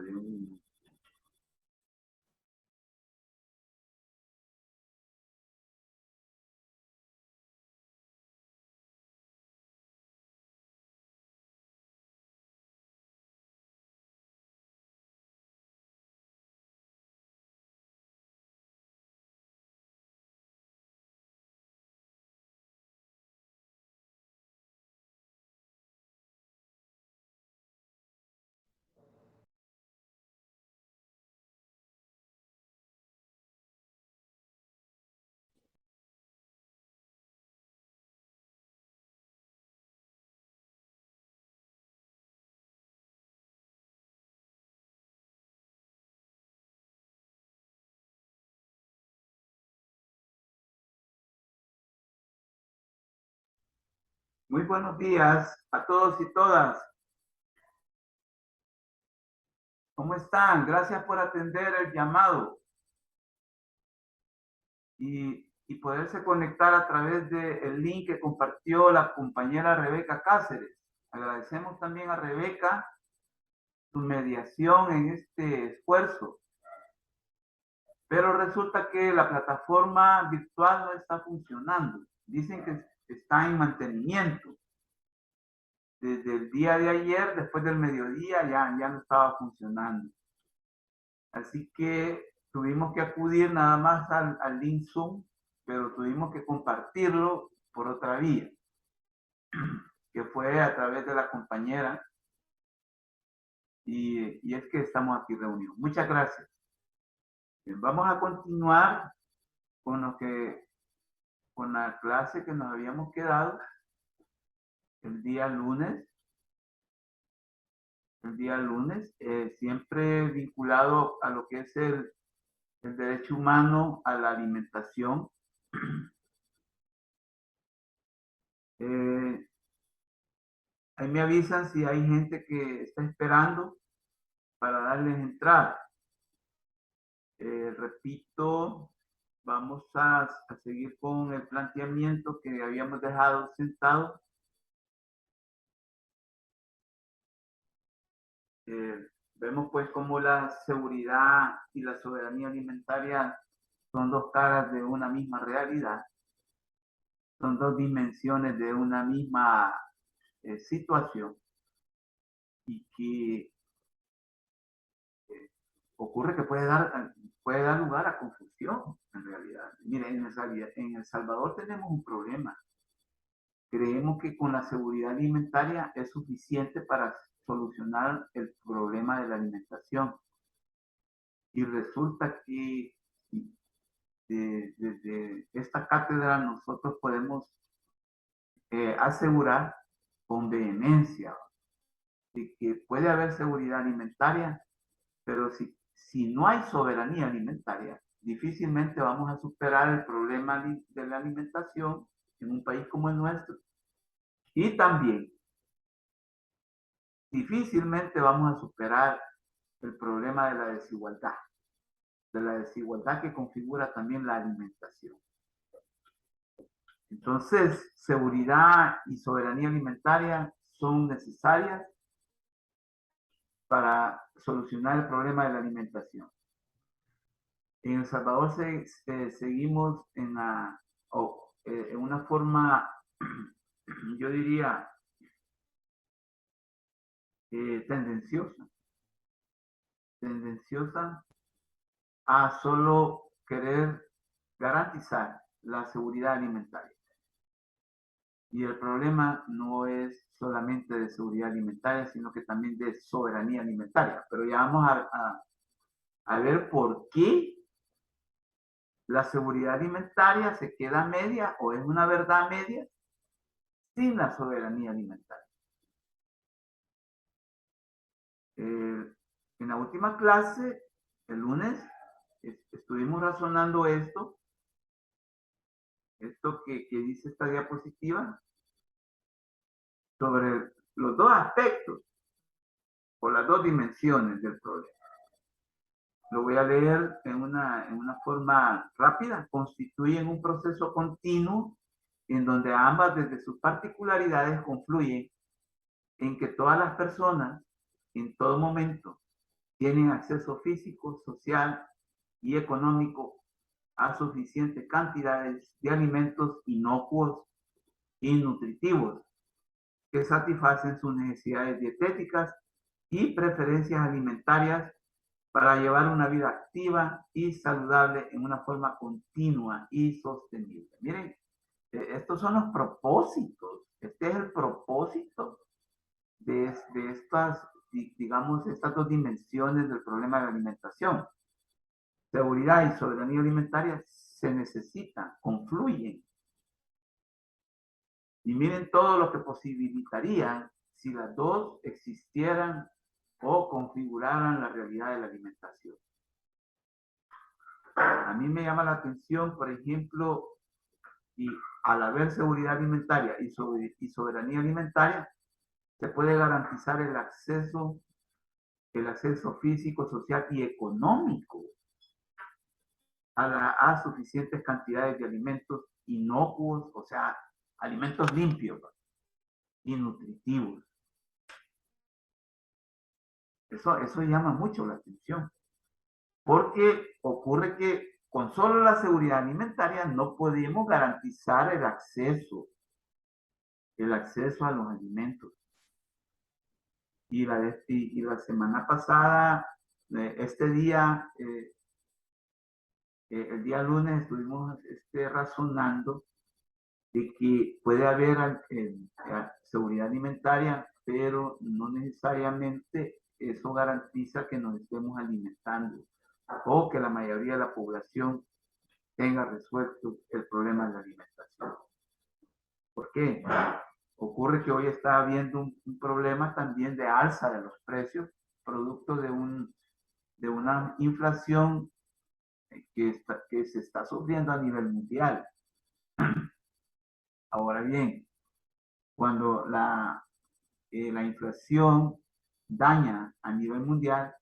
de un minuto. Muy buenos días a todos y todas. ¿Cómo están? Gracias por atender el llamado y poderse conectar a través del link que compartió la compañera Rebeca Cáceres. Agradecemos también a Rebeca su mediación en este esfuerzo. Pero resulta que la plataforma virtual no está funcionando. Dicen que está en mantenimiento. Desde el día de ayer, después del mediodía, ya no estaba funcionando. Así que tuvimos que acudir nada más al link Zoom, pero tuvimos que compartirlo por otra vía, que fue a través de la compañera. Y es que estamos aquí reunidos. Muchas gracias. Bien, vamos a continuar con la clase que nos habíamos quedado el día lunes. Siempre vinculado a lo que es el derecho humano a la alimentación. Ahí me avisan si hay gente que está esperando para darles entrada. Repito, vamos a seguir con el planteamiento que habíamos dejado sentado. Vemos pues cómo la seguridad y la soberanía alimentaria son dos caras de una misma realidad, son dos dimensiones de una misma situación, y que ocurre que puede dar lugar a confusión en realidad. Miren, en El Salvador tenemos un problema. Creemos que con la seguridad alimentaria es suficiente para solucionar el problema de la alimentación. Y resulta que desde esta cátedra nosotros podemos asegurar con vehemencia de que puede haber seguridad alimentaria, pero si no hay soberanía alimentaria, difícilmente vamos a superar el problema de la alimentación en un país como el nuestro. Y también difícilmente vamos a superar el problema de la desigualdad que configura también la alimentación. Entonces, seguridad y soberanía alimentaria son necesarias para solucionar el problema de la alimentación. En El Salvador seguimos en una forma, yo diría, tendenciosa a solo querer garantizar la seguridad alimentaria. Y el problema no es solamente de seguridad alimentaria, sino que también de soberanía alimentaria. Pero ya vamos a ver por qué la seguridad alimentaria se queda media o es una verdad media sin la soberanía alimentaria. En la última clase, el lunes, estuvimos razonando esto que dice esta diapositiva, sobre los dos aspectos o las dos dimensiones del problema. Lo voy a leer en una forma rápida. Constituyen un proceso continuo en donde ambas, desde sus particularidades, confluyen en que todas las personas, en todo momento, tienen acceso físico, social y económico a suficientes cantidades de alimentos inocuos y nutritivos que satisfacen sus necesidades dietéticas y preferencias alimentarias para llevar una vida activa y saludable en una forma continua y sostenible. Miren, estos son los propósitos. Este es el propósito de estas, digamos, estas dos dimensiones del problema de la alimentación. Seguridad y soberanía alimentaria se necesitan, confluyen. Y miren todo lo que posibilitaría si las dos existieran o configuraran la realidad de la alimentación. A mí me llama la atención, por ejemplo, y al haber seguridad alimentaria y soberanía alimentaria, se puede garantizar el acceso físico, social y económico a suficientes cantidades de alimentos inocuos, o sea, alimentos limpios y nutritivos. Eso llama mucho la atención, porque ocurre que con solo la seguridad alimentaria no podemos garantizar el acceso a los alimentos. Y la semana pasada, este día, el día lunes, estuvimos razonando de que puede haber seguridad alimentaria, pero no necesariamente eso garantiza que nos estemos alimentando o que la mayoría de la población tenga resuelto el problema de la alimentación. ¿Por qué? Ocurre que hoy está habiendo un problema también de alza de los precios, producto de una inflación que se está sufriendo a nivel mundial. Ahora bien, cuando la inflación daña a nivel mundial,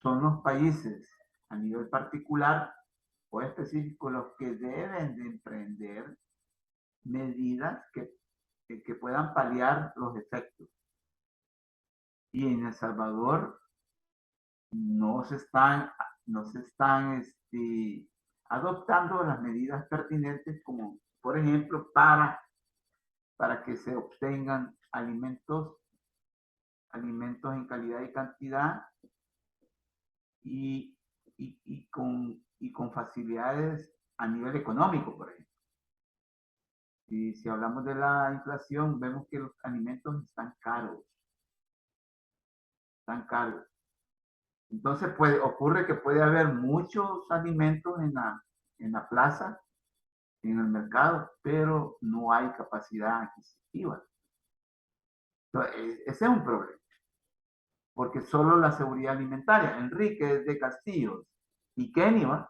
son los países a nivel particular o específico los que deben de emprender medidas que puedan paliar los efectos. Y en El Salvador no se están adoptando las medidas pertinentes, como por ejemplo para que se obtengan alimentos en calidad y cantidad y con facilidades a nivel económico, por ejemplo. Y si hablamos de la inflación, vemos que los alimentos están caros. Están caros. Entonces ocurre que puede haber muchos alimentos en la plaza, en el mercado, pero no hay capacidad adquisitiva. Entonces, ese es un problema, porque solo la seguridad alimentaria. Enrique de Castillo y Kenny, ¿va?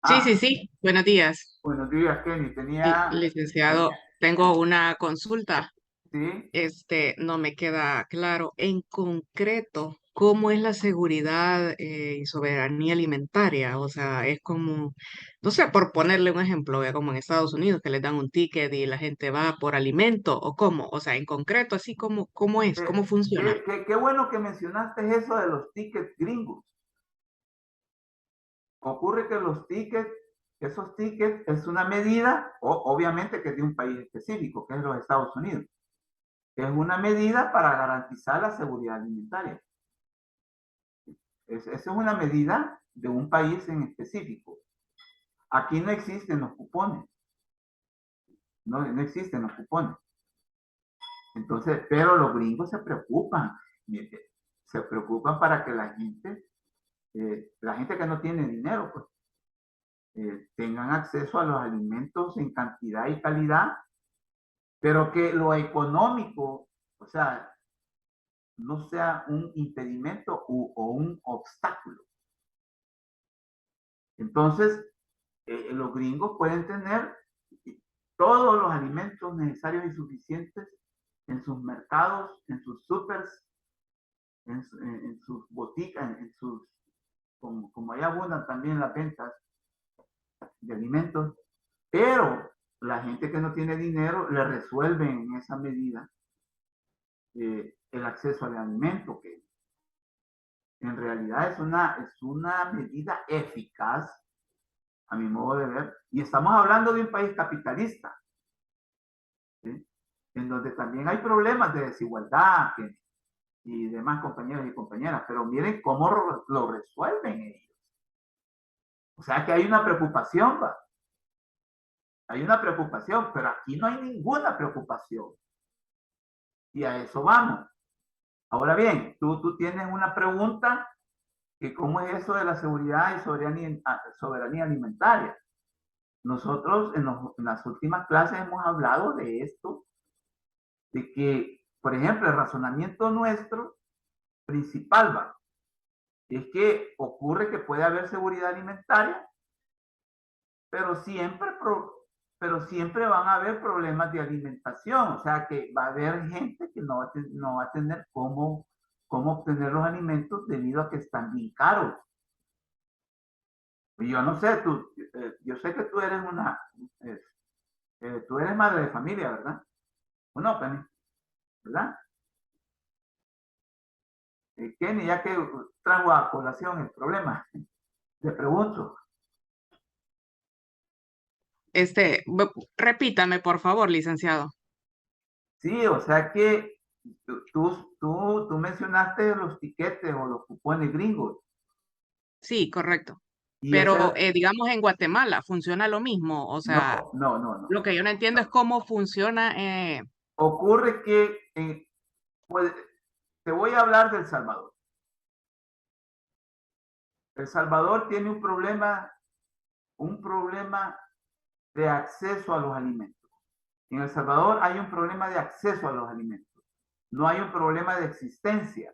Sí, sí, sí. Buenos días, Buenos días, Kenny. Tenía, licenciado. Tengo una consulta. sí, No me queda claro en concreto cómo es la seguridad y soberanía alimentaria. O sea, es como, no sé, por ponerle un ejemplo, como en Estados Unidos que les dan un ticket y la gente va por alimento o cómo. O sea, en concreto, así como, cómo es, cómo funciona. qué bueno que mencionaste eso de los tickets gringos. Ocurre que esos tickets es una medida, obviamente que es de un país específico, que es los Estados Unidos. Es una medida para garantizar la seguridad alimentaria. Esa es una medida de un país en específico. Aquí no existen los cupones. No existen los cupones. Entonces, pero los gringos se preocupan. Se preocupan para que la gente que no tiene dinero, pues, tengan acceso a los alimentos en cantidad y calidad, pero que lo económico, o sea, no sea un impedimento o un obstáculo. Entonces, los gringos pueden tener todos los alimentos necesarios y suficientes en sus mercados, en sus supers, en sus boticas, como ahí abundan también las ventas de alimentos, pero la gente que no tiene dinero le resuelven en esa medida el acceso al alimento, En realidad es una medida eficaz, a mi modo de ver, y estamos hablando de un país capitalista, ¿sí? En donde también hay problemas de desigualdad y demás compañeros y compañeras, pero miren cómo lo resuelven ellos. O sea que hay una preocupación, ¿va? Hay una preocupación, pero aquí no hay ninguna preocupación. Y a eso vamos. Ahora bien, tú tienes una pregunta que cómo es eso de la seguridad y soberanía alimentaria. Nosotros en las últimas clases hemos hablado de esto, de que, por ejemplo, el razonamiento nuestro principal va, es que ocurre que puede haber seguridad alimentaria, pero siempre, pero siempre van a haber problemas de alimentación, o sea que va a haber gente que no va a tener cómo obtener los alimentos debido a que están bien caros. Y yo no sé, yo sé que tú eres tú eres madre de familia, ¿verdad? ¿O no, Penny? ¿Verdad? Kenny, ya que trajo a colación el problema, te pregunto. Repítame, por favor, licenciado. Sí, o sea que tú mencionaste los tiquetes o los cupones gringos. Sí, correcto. Y Pero ese, digamos en Guatemala funciona lo mismo. O no, sea, no, no, no. lo que yo no entiendo es cómo funciona. Ocurre que, pues, te voy a hablar de El Salvador. El Salvador tiene un problema de acceso a los alimentos. En El Salvador hay un problema de acceso a los alimentos. No hay un problema de existencia.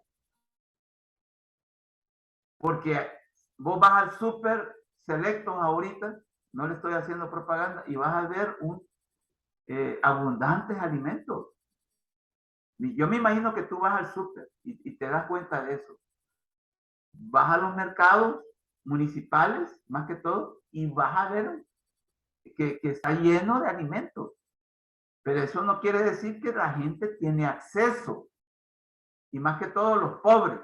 Porque vos vas al súper selectos ahorita, no le estoy haciendo propaganda, y vas a ver abundantes alimentos. Yo me imagino que tú vas al súper y te das cuenta de eso. Vas a los mercados municipales, más que todo, y vas a ver que está lleno de alimentos. Pero eso no quiere decir que la gente tiene acceso, y más que todo los pobres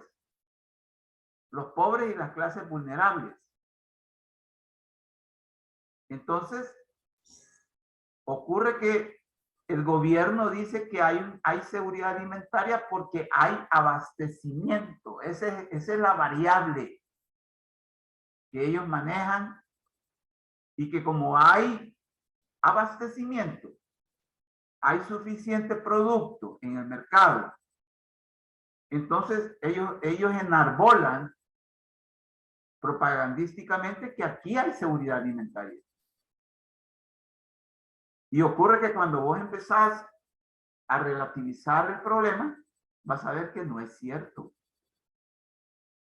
y las clases vulnerables. Entonces, ocurre que el gobierno dice que hay seguridad alimentaria porque hay abastecimiento. Esa es la variable que ellos manejan y que como hay abastecimiento, hay suficiente producto en el mercado, entonces ellos enarbolan propagandísticamente que aquí hay seguridad alimentaria. Y ocurre que cuando vos empezás a relativizar el problema, vas a ver que no es cierto.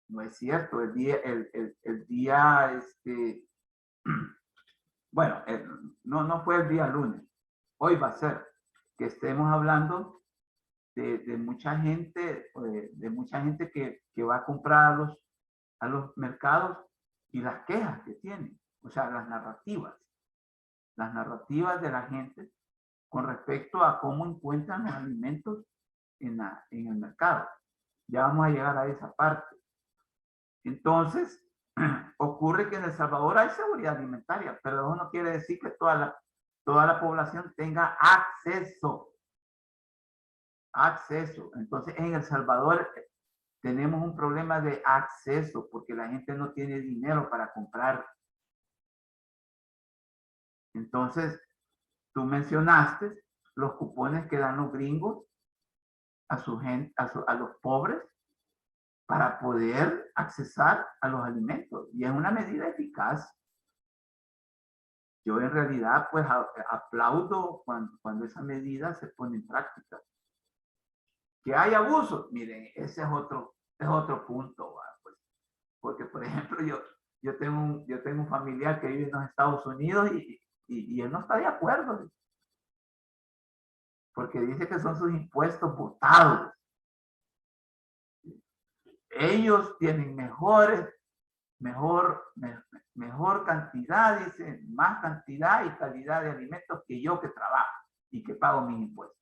No es cierto. El día bueno, no fue el día lunes. Hoy va a ser que estemos hablando de mucha gente, que va a comprar a los mercados y las quejas que tienen. O sea, las narrativas de la gente con respecto a cómo encuentran los alimentos en el mercado. Ya vamos a llegar a esa parte. Entonces, ocurre que en El Salvador hay seguridad alimentaria, pero eso no quiere decir que toda la población tenga acceso. Entonces, en El Salvador tenemos un problema de acceso porque la gente no tiene dinero para comprar. Entonces, tú mencionaste los cupones que dan los gringos a su gente, a los pobres para poder accesar a los alimentos. Y es una medida eficaz. Yo en realidad pues aplaudo cuando esa medida se pone en práctica. Que hay abusos, miren, ese es otro punto, pues, porque por ejemplo yo tengo un familiar que vive en los Estados Unidos y él no está de acuerdo, porque dice que son sus impuestos botados. Ellos tienen mejor cantidad, dice, más cantidad y calidad de alimentos que yo que trabajo y que pago mis impuestos.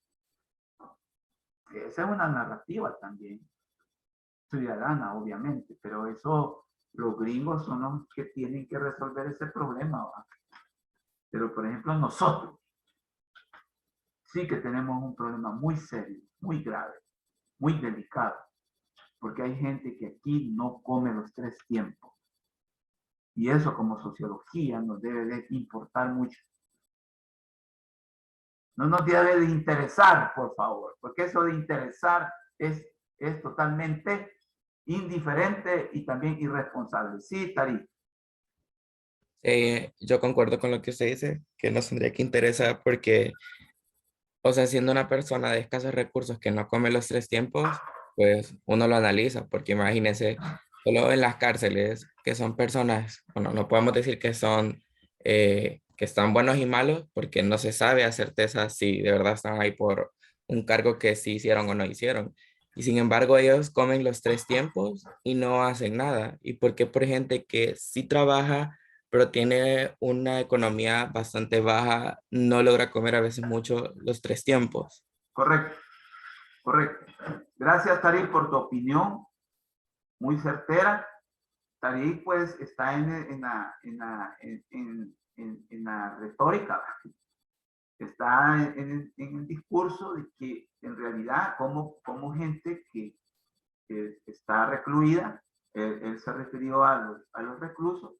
Esa es una narrativa también. ciudadana, obviamente, pero eso, los gringos son los que tienen que resolver ese problema, ¿va? Pero, por ejemplo, nosotros sí que tenemos un problema muy serio, muy grave, muy delicado, porque hay gente que aquí no come los 3 tiempos. Y eso como sociología nos debe de importar mucho. No nos debe de interesar, por favor, porque eso de interesar es totalmente indiferente y también irresponsable. Sí, Tari. Yo concuerdo con lo que usted dice, que nos tendría que interesar porque, o sea, siendo una persona de escasos recursos que no come los 3 tiempos, pues uno lo analiza, porque imagínense, solo en las cárceles, que son personas, bueno, no podemos decir que son, que están buenos y malos, porque no se sabe a certeza si de verdad están ahí por un cargo que sí hicieron o no hicieron. Y sin embargo, ellos comen los 3 tiempos y no hacen nada. ¿Y por qué por gente que sí trabaja, pero tiene una economía bastante baja, no logra comer a veces mucho los 3 tiempos? Correcto, correcto. Gracias, Tari, por tu opinión muy certera. Tari, pues, está en la retórica, está en el discurso de que en realidad como gente que está recluida, él se refirió a los reclusos,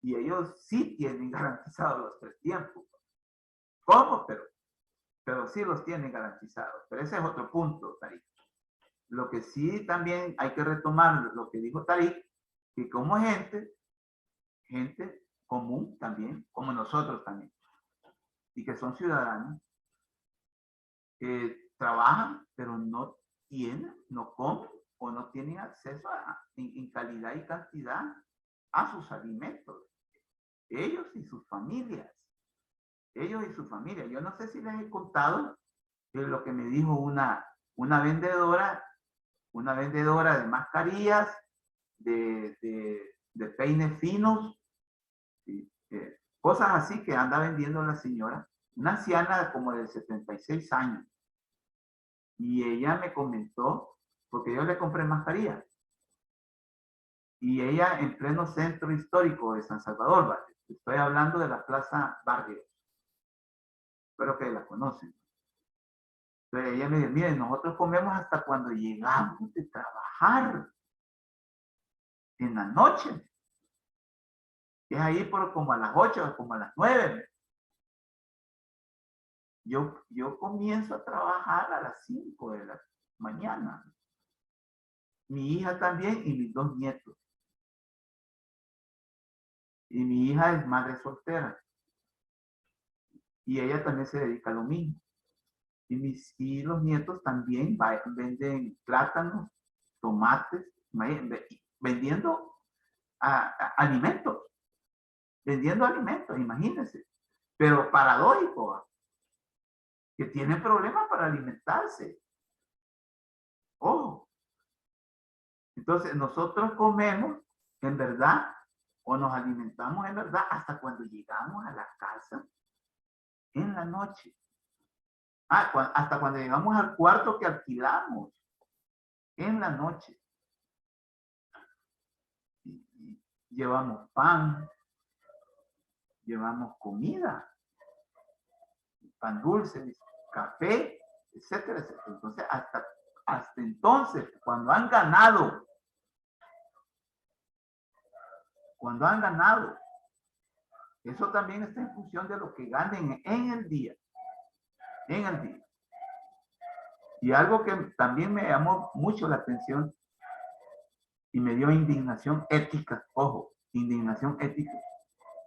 y ellos sí tienen garantizados los 3 tiempos. ¿Cómo? Pero sí los tienen garantizados. Pero ese es otro punto, Tarik. Lo que sí también hay que retomar lo que dijo Tarik, que como gente común también, como nosotros también, y que son ciudadanos, que trabajan, pero no tienen, no comen o no tienen acceso en calidad y cantidad a sus alimentos. Ellos y sus familias. Ellos y su familia. Yo no sé si les he contado lo que me dijo una vendedora de mascarillas, de peines finos, ¿sí? Cosas así que anda vendiendo la señora, una anciana como de 76 años. Y ella me comentó, porque yo le compré mascarillas, y ella en pleno centro histórico de San Salvador, ¿vale? Estoy hablando de la Plaza Barrios, espero que la conocen. Entonces ella me dice, miren, nosotros comemos hasta cuando llegamos de trabajar en la noche. Es ahí por como a las 8, como a las 9. Yo comienzo a trabajar a las 5 de la mañana. Mi hija también y mis 2 nietos. Y mi hija es madre soltera. Y ella también se dedica a lo mismo. Y los nietos también venden plátanos, tomates, vendiendo alimentos. Vendiendo alimentos, imagínense. Pero paradójico, que tienen problemas para alimentarse. Ojo. Entonces, nosotros comemos en verdad o nos alimentamos en verdad hasta cuando llegamos a la casa en la noche. Hasta cuando llegamos al cuarto que alquilamos en la noche. Llevamos pan, llevamos comida, pan dulce, café, etcétera, etcétera. Entonces, hasta entonces, cuando han ganado, eso también está en función de lo que ganen en el día. Y algo que también me llamó mucho la atención y me dio indignación ética, ojo, indignación ética,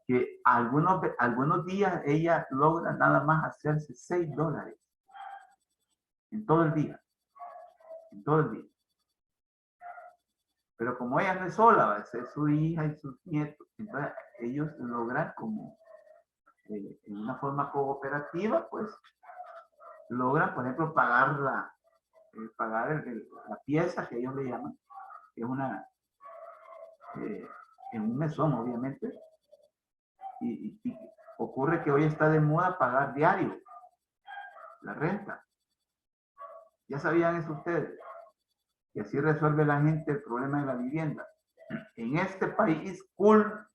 que algunos días ella logra nada más hacerse $6 en todo el día, Pero como ella no es sola, va a ser su hija y sus nietos, entonces ellos logran como en una forma cooperativa, pues logran, por ejemplo, pagar la pieza que ellos le llaman, que es en un mesón, obviamente, y ocurre que hoy está de moda pagar diario la renta. ¿Ya sabían eso ustedes? Y así resuelve la gente el problema de la vivienda. En este país, cool,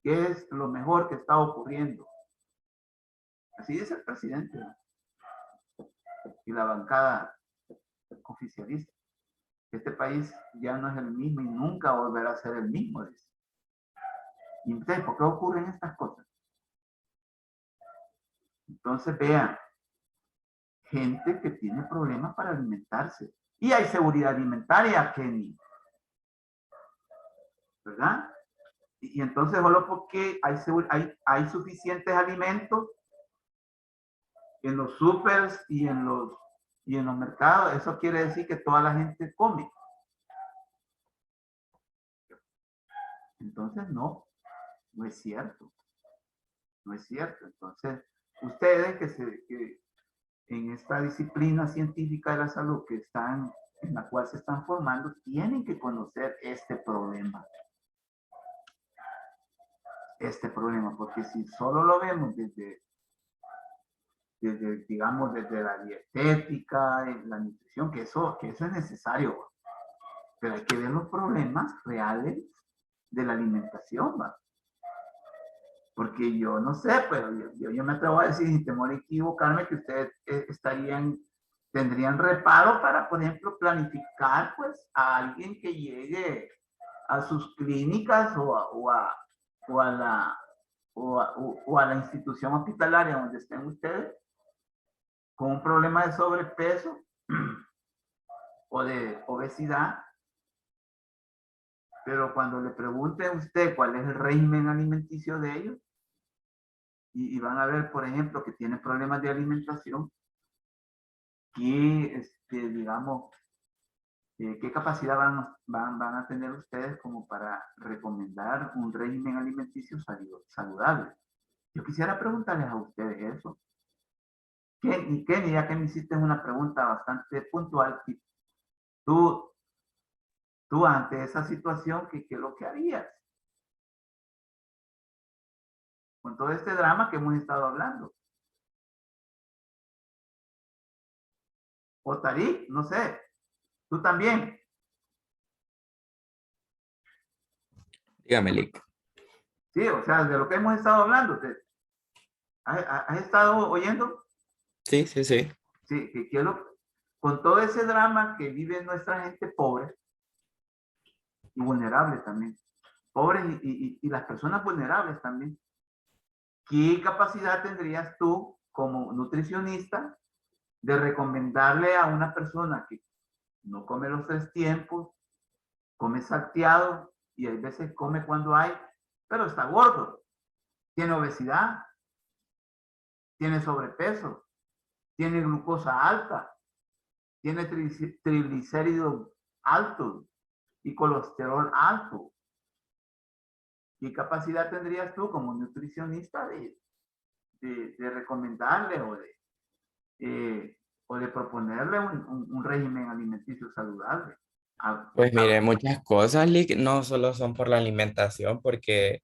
que es lo mejor que está ocurriendo. Así dice el presidente y la bancada oficialista. Este país ya no es el mismo y nunca volverá a ser el mismo, dice. ¿Y entonces por qué ocurren estas cosas? Entonces vean, gente que tiene problemas para alimentarse. Y hay seguridad alimentaria, Kenny. ¿Verdad? Y entonces solo porque hay suficientes alimentos en los supers y en los mercados, eso quiere decir que toda la gente come. Entonces no es cierto. No es cierto. Entonces, ustedes que en esta disciplina científica de la salud en la cual se están formando, tienen que conocer este problema. Porque si solo lo vemos desde digamos, desde la dietética, la nutrición, que eso es necesario, pero hay que ver los problemas reales de la alimentación, ¿va? Porque yo no sé, pero yo me atrevo a decir, sin temor a equivocarme, que ustedes tendrían reparo para, por ejemplo, planificar pues a alguien que llegue a sus clínicas o a la institución hospitalaria donde estén ustedes con un problema de sobrepeso o de obesidad, pero cuando le pregunte a usted cuál es el régimen alimenticio de ellos, y van a ver, por ejemplo, que tienen problemas de alimentación, digamos, qué capacidad van a tener ustedes como para recomendar un régimen alimenticio saludable. Yo quisiera preguntarles a ustedes eso. Kenny, ya que me hiciste una pregunta bastante puntual, tú ante esa situación, ¿qué es lo que harías? Con todo este drama que hemos estado hablando. O Tarik, no sé, tú también. Dígame, Lick. Sí, o sea, de lo que hemos estado hablando. ¿Has estado oyendo? Sí. Sí, con todo ese drama que vive nuestra gente pobre y vulnerable también. Pobres y las personas vulnerables también. ¿Qué capacidad tendrías tú como nutricionista de recomendarle a una persona que no come los 3 tiempos, come salteado y a veces come cuando hay, pero está gordo, tiene obesidad, tiene sobrepeso, tiene glucosa alta, tiene triglicéridos altos y colesterol alto? ¿Qué capacidad tendrías tú como nutricionista de recomendarle o de proponerle un régimen alimenticio saludable? Pues mire, muchas cosas, Lick, no solo son por la alimentación, porque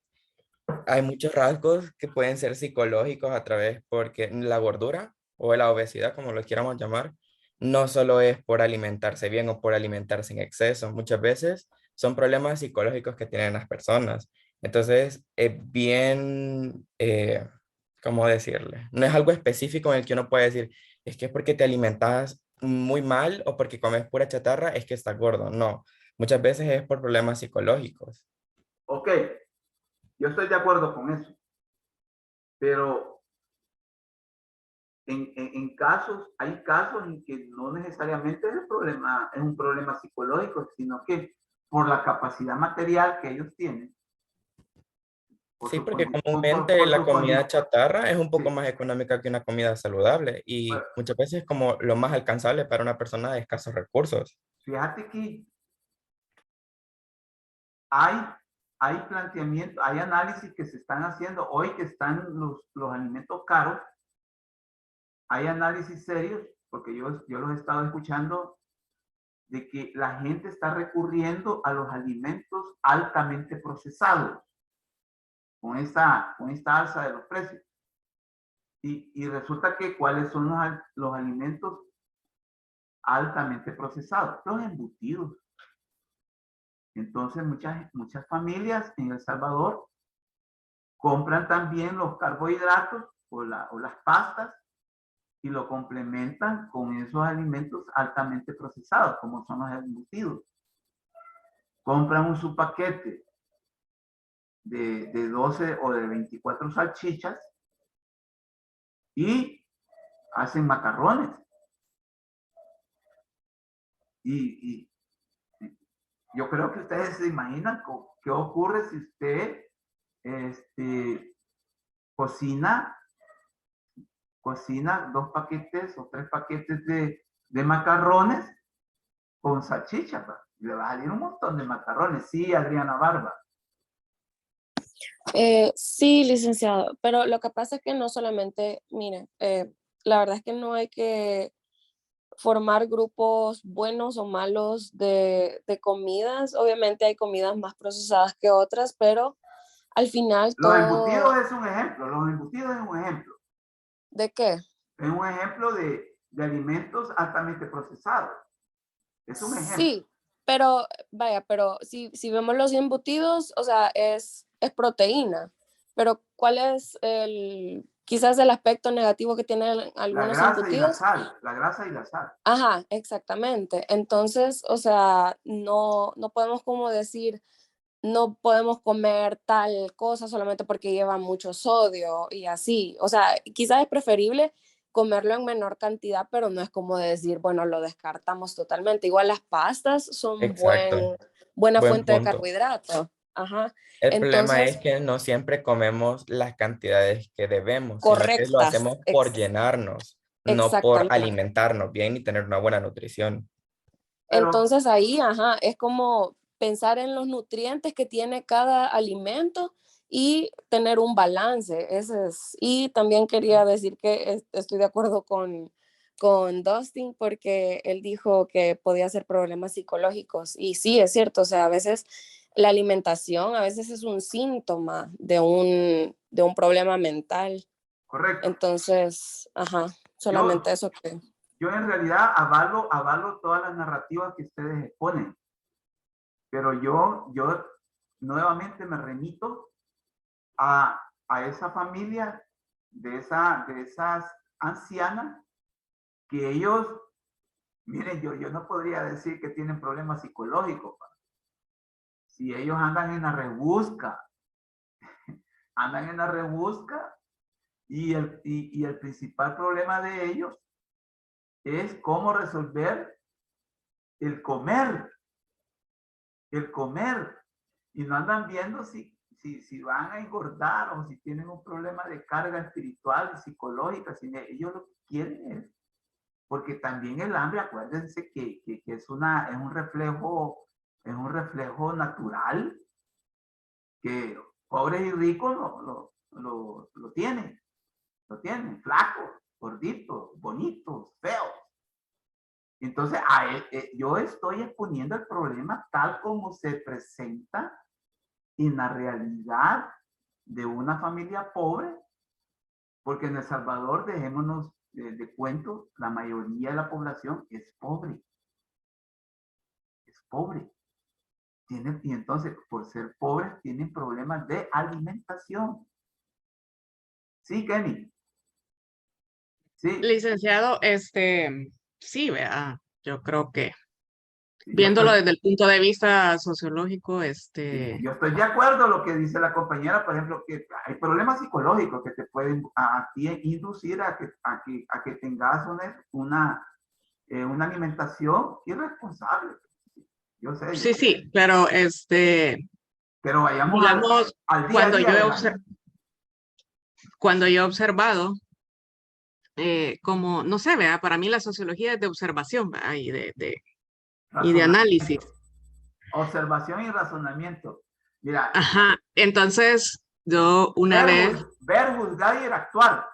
hay muchos rasgos que pueden ser psicológicos a través, porque la gordura o la obesidad, como lo quieramos llamar, no solo es por alimentarse bien o por alimentarse en exceso. Muchas veces son problemas psicológicos que tienen las personas. Entonces, es bien, ¿cómo decirle? No es algo específico en el que uno puede decir, es que es porque te alimentas muy mal o porque comes pura chatarra, es que estás gordo. No, muchas veces es por problemas psicológicos. Ok, yo estoy de acuerdo con eso, pero hay casos en que no necesariamente es un problema psicológico, sino que por la capacidad material que ellos tienen, por Sí, su, porque por, comúnmente por la su comida chatarra es un poco sí. más económica que una comida saludable Bueno, y muchas veces es como lo más alcanzable para una persona de escasos recursos. fíjate que hay planteamiento, hay análisis que se están haciendo hoy que están los alimentos caros. Hay análisis serios, porque yo los he estado escuchando, de que la gente está recurriendo a los alimentos altamente procesados con esta alza de los precios. Y resulta que cuáles son los alimentos altamente procesados, los embutidos. Entonces, muchas familias en El Salvador compran también los carbohidratos o las pastas y lo complementan con esos alimentos altamente procesados, como son los embutidos. Compran su paquete de 12 o de 24 salchichas y hacen macarrones. Y yo creo que ustedes se imaginan qué ocurre si usted cocina 2 paquetes o 3 paquetes de macarrones con salchicha. Le va a salir un montón de macarrones. Sí, Adriana Barba. Sí, licenciado, pero lo que pasa es que no solamente, mire, la verdad es que no hay que formar grupos buenos o malos de comidas. Obviamente hay comidas más procesadas que otras, pero al final Los embutidos todo... es un ejemplo. Los embutidos es un ejemplo. ¿De qué? Es un ejemplo de alimentos altamente procesados. Es un ejemplo. Sí, pero vaya, pero si vemos los embutidos, o sea, es proteína, pero ¿cuál es quizás el aspecto negativo que tienen La algunos grasa y la embutidos? sal. La grasa y la sal. Ajá, exactamente. Entonces, o sea, no podemos como decir, no podemos comer tal cosa solamente porque lleva mucho sodio y así. O sea, quizás es preferible comerlo en menor cantidad, pero no es como decir, bueno, lo descartamos totalmente. Igual las pastas son Exacto, buena buen fuente de punto. carbohidratos. Ajá. El problema es Entonces, que no siempre comemos las cantidades que debemos, sino que lo correctas. hacemos por llenarnos, no por Exactamente. alimentarnos bien y tener una buena nutrición. Pero, Entonces ahí, ajá, es como pensar en los nutrientes que tiene cada alimento y tener un balance. Ese es. Y también quería decir que estoy de acuerdo con Dustin porque él dijo que podía ser problemas psicológicos. Y sí, es cierto, o sea, a veces la alimentación a veces es un síntoma de un problema mental. correcto. Entonces, ajá, Yo, solamente eso que... yo en realidad avalo todas las narrativas que ustedes exponen, pero yo nuevamente me remito a esa familia de esas ancianas que ellos, miren, yo no podría decir que tienen problemas psicológicos. Si ellos andan en la rebusca, y el principal problema de ellos es cómo resolver el comer, y no andan viendo si van a engordar o si tienen un problema de carga espiritual y psicológica. Ellos lo que quieren es, porque también el hambre, acuérdense que es un reflejo natural que pobres y ricos lo tienen, flacos, gorditos, bonitos, feos. Entonces, yo estoy exponiendo el problema tal como se presenta en la realidad de una familia pobre, porque en El Salvador, dejémonos de cuento, la mayoría de la población es pobre. Y entonces, por ser pobres, tienen problemas de alimentación. Sí, Kenny. Sí, Licenciado, sí, vea, yo creo que yo viéndolo estoy, desde el punto de vista sociológico, yo estoy de acuerdo con lo que dice la compañera, por ejemplo, que hay problemas psicológicos que te pueden a ti inducir a que tengas una alimentación irresponsable. Yo sé, sí, sí, pero pero vayamos digamos, al día a cuando día yo he de la... cuando yo he observado, como, no sé, vea, para mí la sociología es de observación, ¿verdad? Y de análisis. Razonamiento. Observación y razonamiento. Mira, Ajá, entonces yo una vez, ver, juzgar y actuar.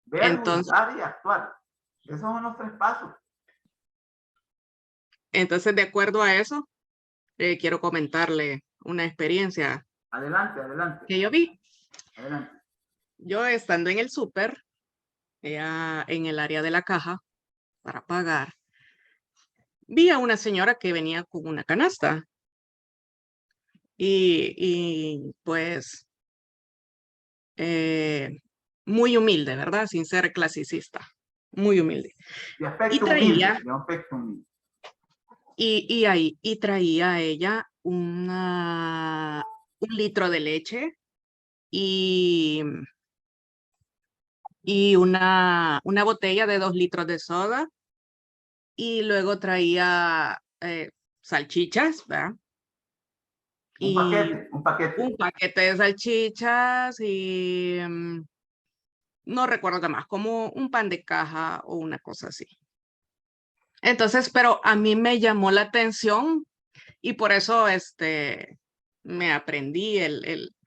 Ver, entonces, juzgar y actuar. Esos son los 3 pasos. entonces de acuerdo a eso, quiero comentarle una experiencia Adelante, adelante, que yo vi. adelante. Yo estando en el súper, en el área de la caja para pagar, vi a una señora que venía con una canasta y pues muy humilde, ¿verdad? Sin ser clasicista, muy humilde. De Y aspecto traía, humilde, de aspecto humilde. y traía ella un litro de leche y, y una botella de 2 litros de soda y luego traía salchichas, ¿verdad? Y Un paquete. un paquete de salchichas y no recuerdo qué más, como un pan de caja o una cosa así. Entonces, pero a mí me llamó la atención y por eso me aprendí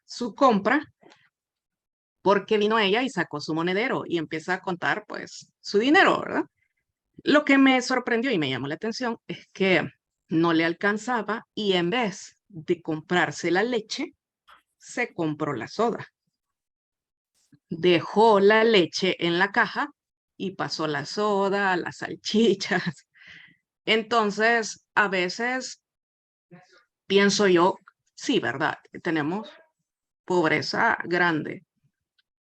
su compra, porque vino ella y sacó su monedero y empieza a contar pues su dinero, ¿verdad? Lo que me sorprendió y me llamó la atención es que no le alcanzaba y en vez de comprarse la leche, se compró la soda. Dejó la leche en la caja y pasó la soda, las salchichas. Entonces, a veces pienso yo, sí, ¿verdad? Tenemos pobreza grande,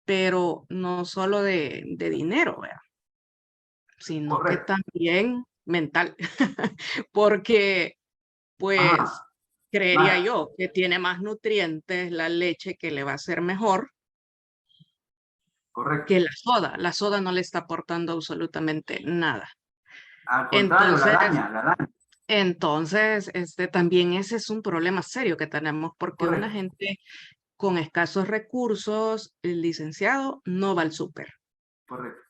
pero no solo de dinero, ¿verdad? Sino que Correcto. también mental, porque pues Ajá. creería Mara, yo que tiene más nutrientes la leche que le va a hacer mejor correcto. que la soda. La soda no le está aportando absolutamente nada. Al contrario, Entonces, la daña. también ese es un problema serio que tenemos porque una Correcto, gente con escasos recursos, el licenciado, no va al súper. correcto.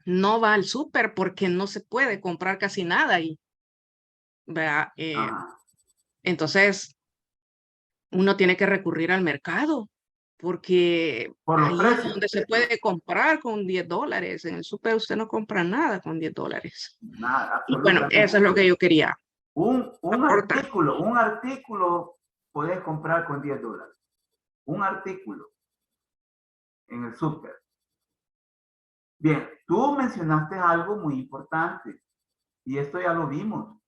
No va al súper porque no se puede comprar casi nada y, vea, Ajá. entonces uno tiene que recurrir al mercado porque Por los ahí es precios. donde se puede comprar con $10. En el súper usted no compra nada con $10. Nada, Y bueno, eso es lo que absolutamente. yo quería Un aportar. artículo puedes comprar con $10. Un artículo en el súper. Bien, tú mencionaste algo muy importante y esto ya lo vimos.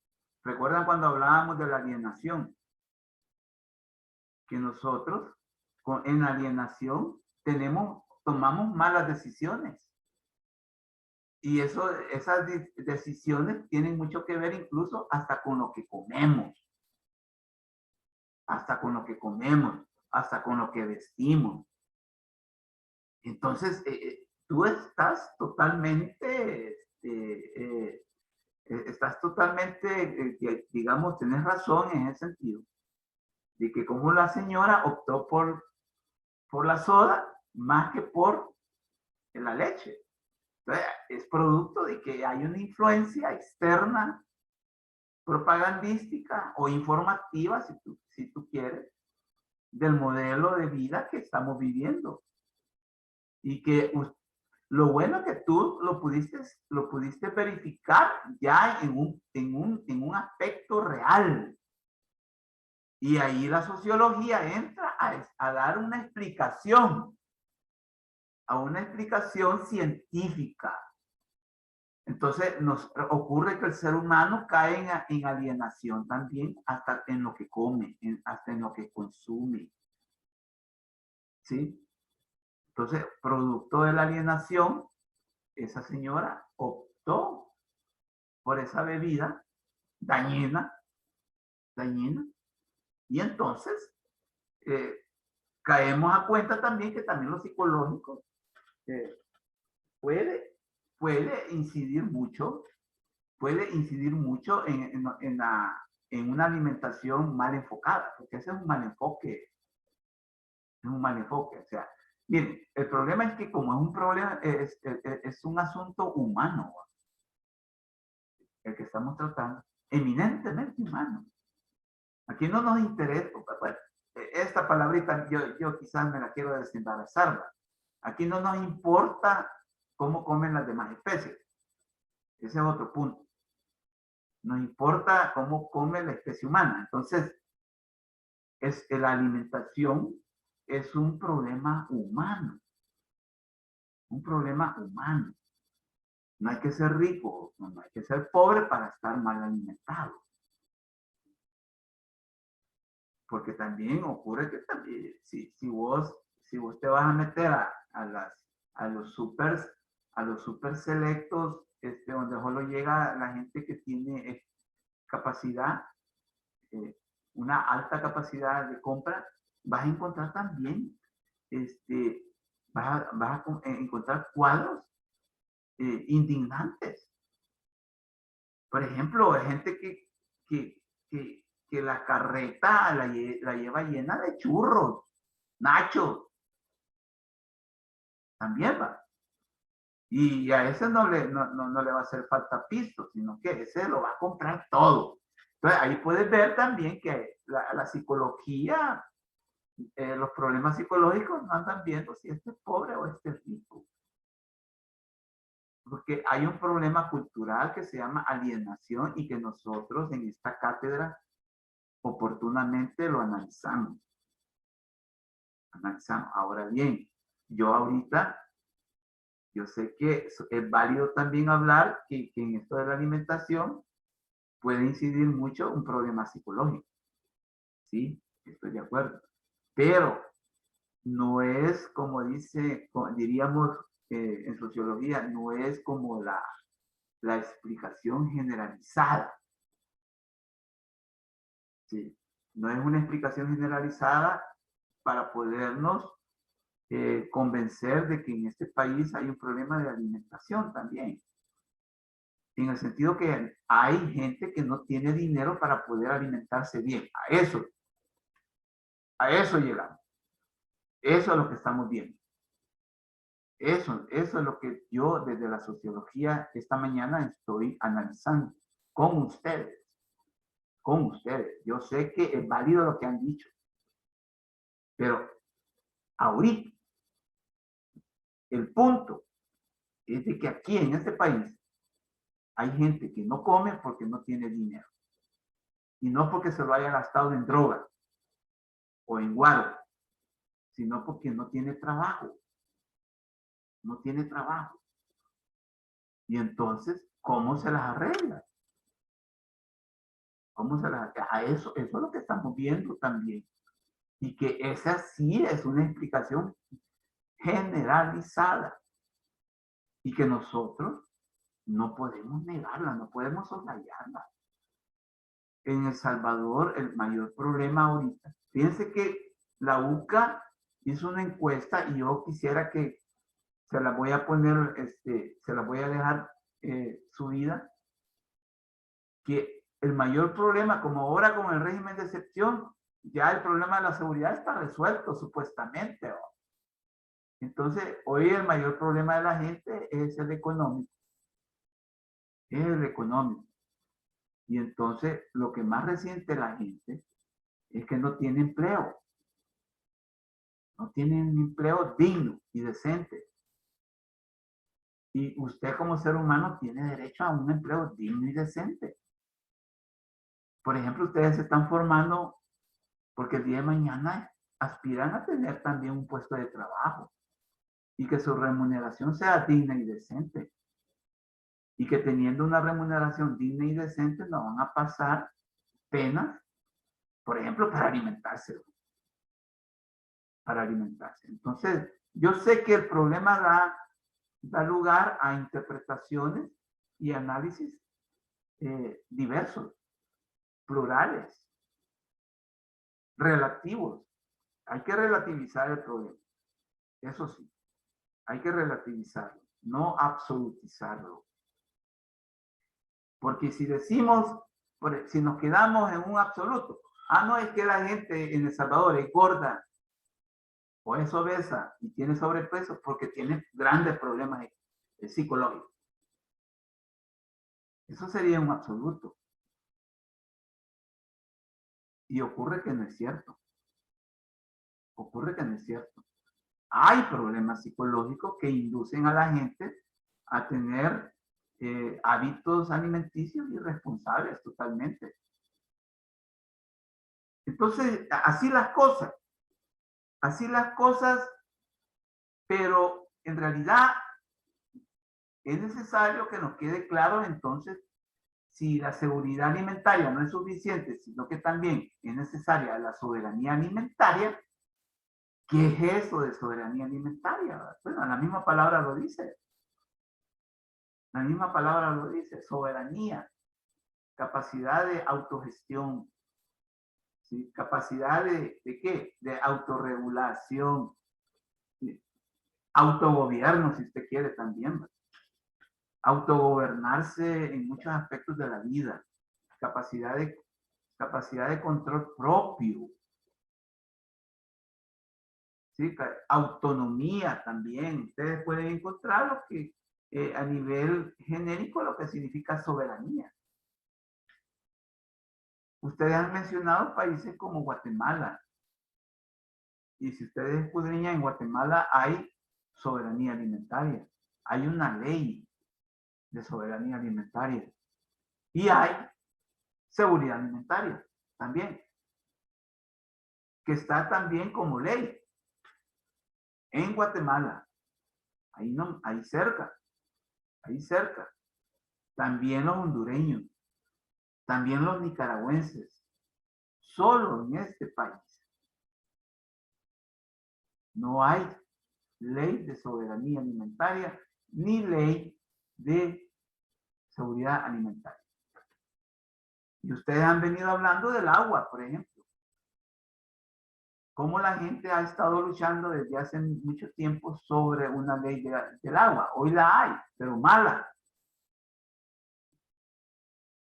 ¿Recuerdan cuando hablábamos de la alienación? Que nosotros en alienación tomamos malas decisiones. Y esas decisiones tienen mucho que ver incluso hasta con lo que comemos, hasta con lo que comemos, hasta con lo que vestimos. Entonces, tú estás totalmente, digamos, tenés razón en ese sentido, de que como la señora optó por la soda más que por la leche. Entonces, es producto de que hay una influencia externa, propagandística o informativa, si tú quieres, del modelo de vida que estamos viviendo. Y que lo bueno es que tú lo pudiste verificar ya en un aspecto real. Y ahí la sociología entra a dar a una explicación científica. Entonces nos ocurre que el ser humano cae en alienación también, hasta en lo que come, hasta en lo que consume. ¿Sí? Entonces, producto de la alienación, esa señora optó por esa bebida dañina, dañina, y entonces eh, caemos a cuenta también que también lo psicológico eh, puede, puede incidir mucho en una alimentación mal enfocada, porque ese es un mal enfoque, o sea, miren, el problema es que como es un problema, es un asunto humano, el que estamos tratando, eminentemente humano. Aquí no nos interesa, bueno, esta palabrita yo quizás me la quiero desembarazar. Aquí no nos importa cómo comen las demás especies. Ese es otro punto. Nos importa cómo come la especie humana. Entonces, la alimentación es un problema humano. Un problema humano. No hay que ser rico, no hay que ser pobre para estar mal alimentado. Porque también ocurre que también, si vos te vas a meter a los super selectos, donde solo llega la gente que tiene capacidad, una alta capacidad de compra, vas a encontrar también, vas a encontrar cuadros indignantes. Por ejemplo, hay gente que la carreta la lleva llena de churros, nachos, también va. Y a ese no le va a hacer falta pisto, sino que ese lo va a comprar todo. Entonces ahí puedes ver también que la psicología, los problemas psicológicos no andan viendo si este es pobre o este es rico. Porque hay un problema cultural que se llama alienación y que nosotros en esta cátedra oportunamente lo analizamos. Ahora bien, yo sé que es válido también hablar que en esto de la alimentación puede incidir mucho un problema psicológico. Sí, estoy de acuerdo. Pero no es como diríamos en sociología, no es como la explicación generalizada. Sí, no es una explicación generalizada para podernos convencer de que en este país hay un problema de alimentación también. En el sentido que hay gente que no tiene dinero para poder alimentarse bien. A eso llegamos. Eso es lo que estamos viendo. Eso es lo que yo desde la sociología esta mañana estoy analizando con ustedes. Con ustedes. Yo sé que es válido lo que han dicho. Pero ahorita, el punto es de que aquí en este país hay gente que no come porque no tiene dinero. Y no porque se lo haya gastado en droga o en guaro, sino porque no tiene trabajo. No tiene trabajo. Y entonces, ¿cómo se las arregla? ¿Cómo se las arregla? Eso es lo que estamos viendo también. Y que esa sí es una explicación generalizada. Y que nosotros no podemos negarla, no podemos soslayarla. En El Salvador, el mayor problema ahorita, fíjense que la UCA hizo una encuesta y yo quisiera que se la voy a poner, se la voy a dejar subida, que el mayor problema, como ahora con el régimen de excepción, ya el problema de la seguridad está resuelto supuestamente. ¿O? Entonces, hoy el mayor problema de la gente es el económico. Es el económico. Y entonces, lo que más resiente la gente es que no tiene empleo. No tiene un empleo digno y decente. Y usted como ser humano tiene derecho a un empleo digno y decente. Por ejemplo, ustedes se están formando porque el día de mañana aspiran a tener también un puesto de trabajo y que su remuneración sea digna y decente. Y que teniendo una remuneración digna y decente no van a pasar penas, por ejemplo, para alimentarse. Para alimentarse. Entonces, yo sé que el problema da lugar a interpretaciones y análisis diversos, plurales, relativos. Hay que relativizar el problema. Eso sí, hay que relativizarlo, no absolutizarlo. Porque si decimos, si nos quedamos en un absoluto, no es que la gente en El Salvador es gorda o es obesa y tiene sobrepeso porque tiene grandes problemas psicológicos. Eso sería un absoluto. Y ocurre que no es cierto. Ocurre que no es cierto. Hay problemas psicológicos que inducen a la gente a tener hábitos alimenticios irresponsables totalmente. Entonces, así las cosas, pero en realidad es necesario que nos quede claro entonces si la seguridad alimentaria no es suficiente, sino que también es necesaria la soberanía alimentaria. ¿Qué es eso de soberanía alimentaria? Bueno, la misma palabra lo dice. La misma palabra lo dice, soberanía, capacidad de autogestión, ¿sí? Capacidad ¿de qué? De autorregulación, ¿sí? Autogobierno, si usted quiere también, ¿verdad? Autogobernarse en muchos aspectos de la vida, capacidad de control propio, ¿sí? Autonomía también. Ustedes pueden encontrar lo que a nivel genérico lo que significa soberanía. Ustedes han mencionado países como Guatemala. Y si ustedes escudriñan, en Guatemala hay soberanía alimentaria. Hay una ley de soberanía alimentaria. Y hay seguridad alimentaria también, que está también como ley en Guatemala. Ahí, no, ahí cerca. También los hondureños, también los nicaragüenses. Solo en este país no hay ley de soberanía alimentaria ni ley de seguridad alimentaria. Y ustedes han venido hablando del agua, por ejemplo. Cómo la gente ha estado luchando desde hace mucho tiempo sobre una ley del agua. Hoy la hay, pero mala.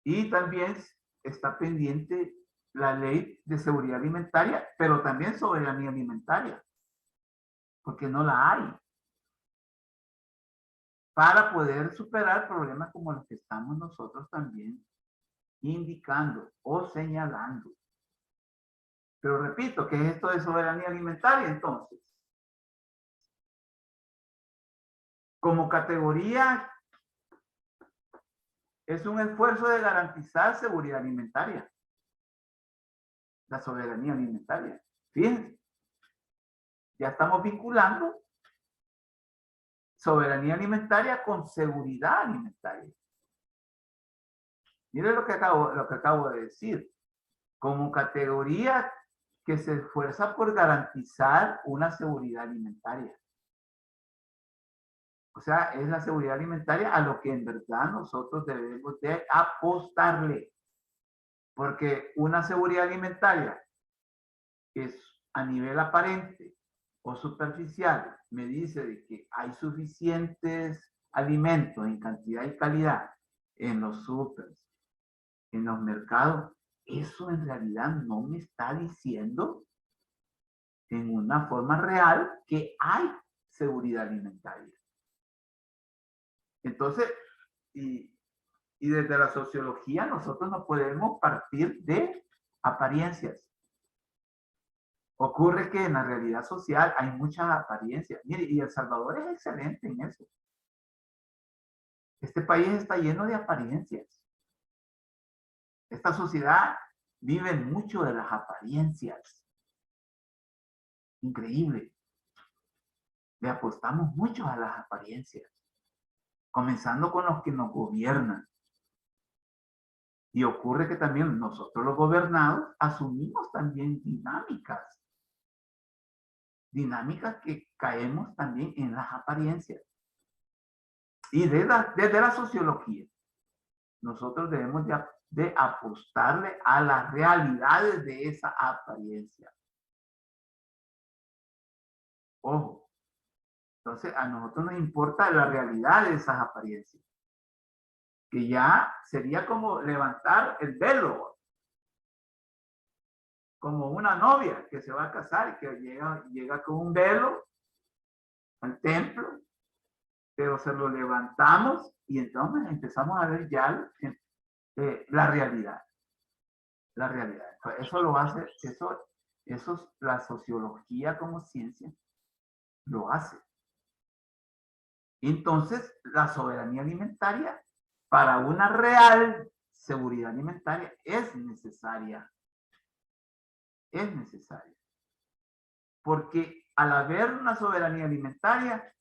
Y también está pendiente la ley de seguridad alimentaria, pero también soberanía alimentaria, porque no la hay. Para poder superar problemas como los que estamos nosotros también indicando o señalando. Pero repito, ¿qué es esto de soberanía alimentaria entonces? Como categoría, es un esfuerzo de garantizar seguridad alimentaria. La soberanía alimentaria. Fíjense, ya estamos vinculando soberanía alimentaria con seguridad alimentaria. Miren lo que acabo de decir. Como categoría que se esfuerza por garantizar una seguridad alimentaria. O sea, es la seguridad alimentaria a lo que en verdad nosotros debemos de apostarle. Porque una seguridad alimentaria es a nivel aparente o superficial, me dice de que hay suficientes alimentos en cantidad y calidad en los súperes, en los mercados. Eso en realidad no me está diciendo en una forma real que hay seguridad alimentaria. Entonces, y desde la sociología nosotros no podemos partir de apariencias. Ocurre que en la realidad social hay muchas apariencias. Mire, y El Salvador es excelente en eso. Este país está lleno de apariencias. Esta sociedad vive mucho de las apariencias. Increíble. Le apostamos mucho a las apariencias. Comenzando con los que nos gobiernan. Y ocurre que también nosotros los gobernados asumimos también dinámicas. Dinámicas que caemos también en las apariencias. Y desde la sociología, nosotros debemos de apostarle a las realidades de esa apariencia. Ojo. Entonces, a nosotros nos importa la realidad de esas apariencias. Que ya sería como levantar el velo. Como una novia que se va a casar y que llega con un velo al templo, pero se lo levantamos y entonces empezamos a ver ya la realidad. La realidad. Eso lo hace, eso la sociología como ciencia lo hace. Entonces, la soberanía alimentaria para una real seguridad alimentaria es necesaria. Es necesaria. Porque al haber una soberanía alimentaria,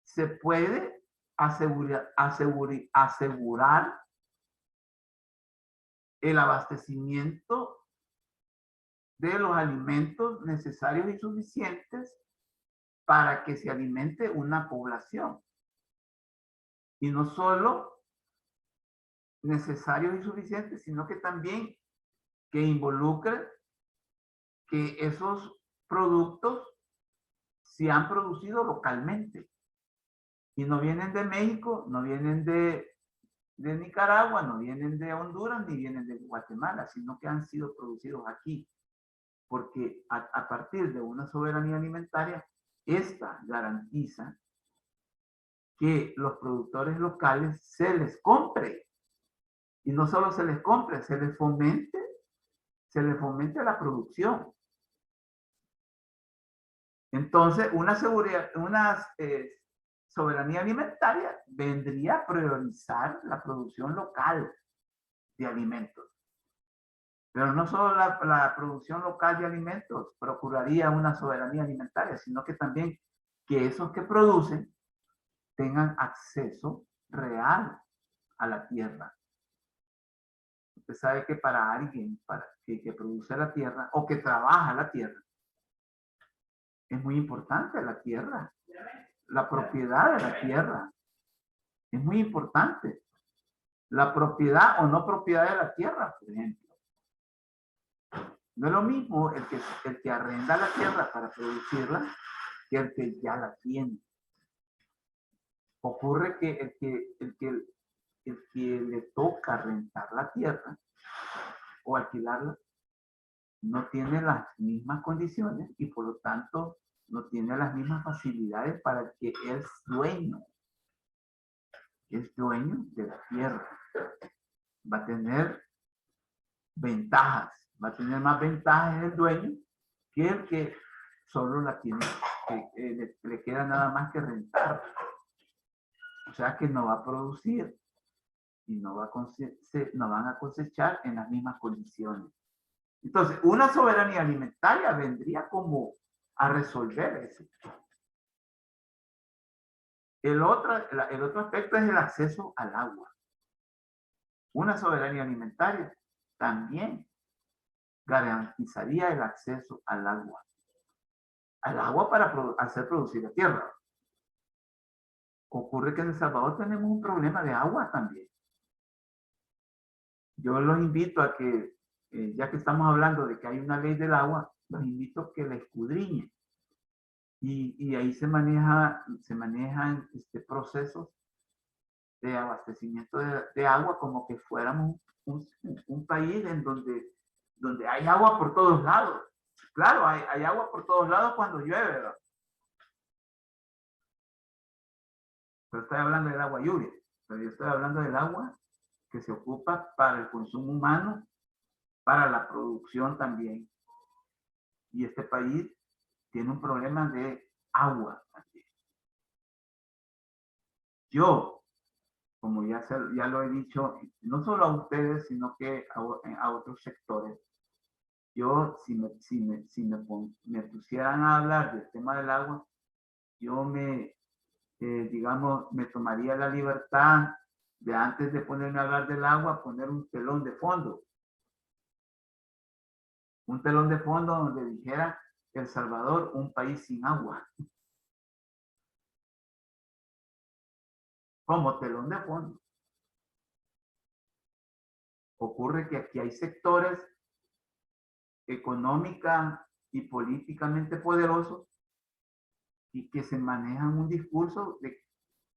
se puede asegurar el abastecimiento de los alimentos necesarios y suficientes para que se alimente una población. Y no solo necesarios y suficientes, sino que también que involucre que esos productos se han producido localmente. Y no vienen de México, no vienen de Nicaragua, no vienen de Honduras, ni vienen de Guatemala, sino que han sido producidos aquí. Porque a partir de una soberanía alimentaria, esta garantiza que los productores locales se les compre. Y no solo se les compre, se les fomente la producción. Entonces, una soberanía alimentaria vendría a priorizar la producción local de alimentos. Pero no solo la producción local de alimentos procuraría una soberanía alimentaria, sino que también que esos que producen tengan acceso real a la tierra. Usted sabe que para alguien que produce la tierra o que trabaja la tierra, es muy importante la tierra. La propiedad de la tierra es muy importante. La propiedad o no propiedad de la tierra, por ejemplo. No es lo mismo el que arrenda la tierra para producirla que el que ya la tiene. Ocurre que el que le toca rentar la tierra o alquilarla no tiene las mismas condiciones y por lo tanto no tiene las mismas facilidades para el que es dueño de la tierra. Va a tener ventajas, va a tener más ventajas el dueño que el que solo la tiene, que le queda nada más que rentar. O sea que no va a producir y no van a cosechar en las mismas condiciones. Entonces, una soberanía alimentaria vendría como a resolver eso. El otro aspecto es el acceso al agua. Una soberanía alimentaria también garantizaría el acceso al agua. Al agua para hacer producir la tierra. Ocurre que en El Salvador tenemos un problema de agua también. Yo los invito a que, ya que estamos hablando de que hay una ley del agua, los invito a que la escudriñen. Y ahí se manejan procesos de abastecimiento de agua como que fuéramos un país en donde hay agua por todos lados. Claro, hay agua por todos lados cuando llueve, ¿verdad? Pero estoy hablando del agua lluvia. Pero yo estoy hablando del agua que se ocupa para el consumo humano, para la producción también. Y este país tiene un problema de agua también. Yo, como ya lo he dicho, no solo a ustedes, sino que a otros sectores, yo, si me pusieran a hablar del tema del agua, yo digamos, me tomaría la libertad de antes de ponerme a hablar del agua, poner un telón de fondo. Un telón de fondo donde dijera El Salvador, un país sin agua. Como telón de fondo. Ocurre que aquí hay sectores económica y políticamente poderosos y que se manejan un discurso de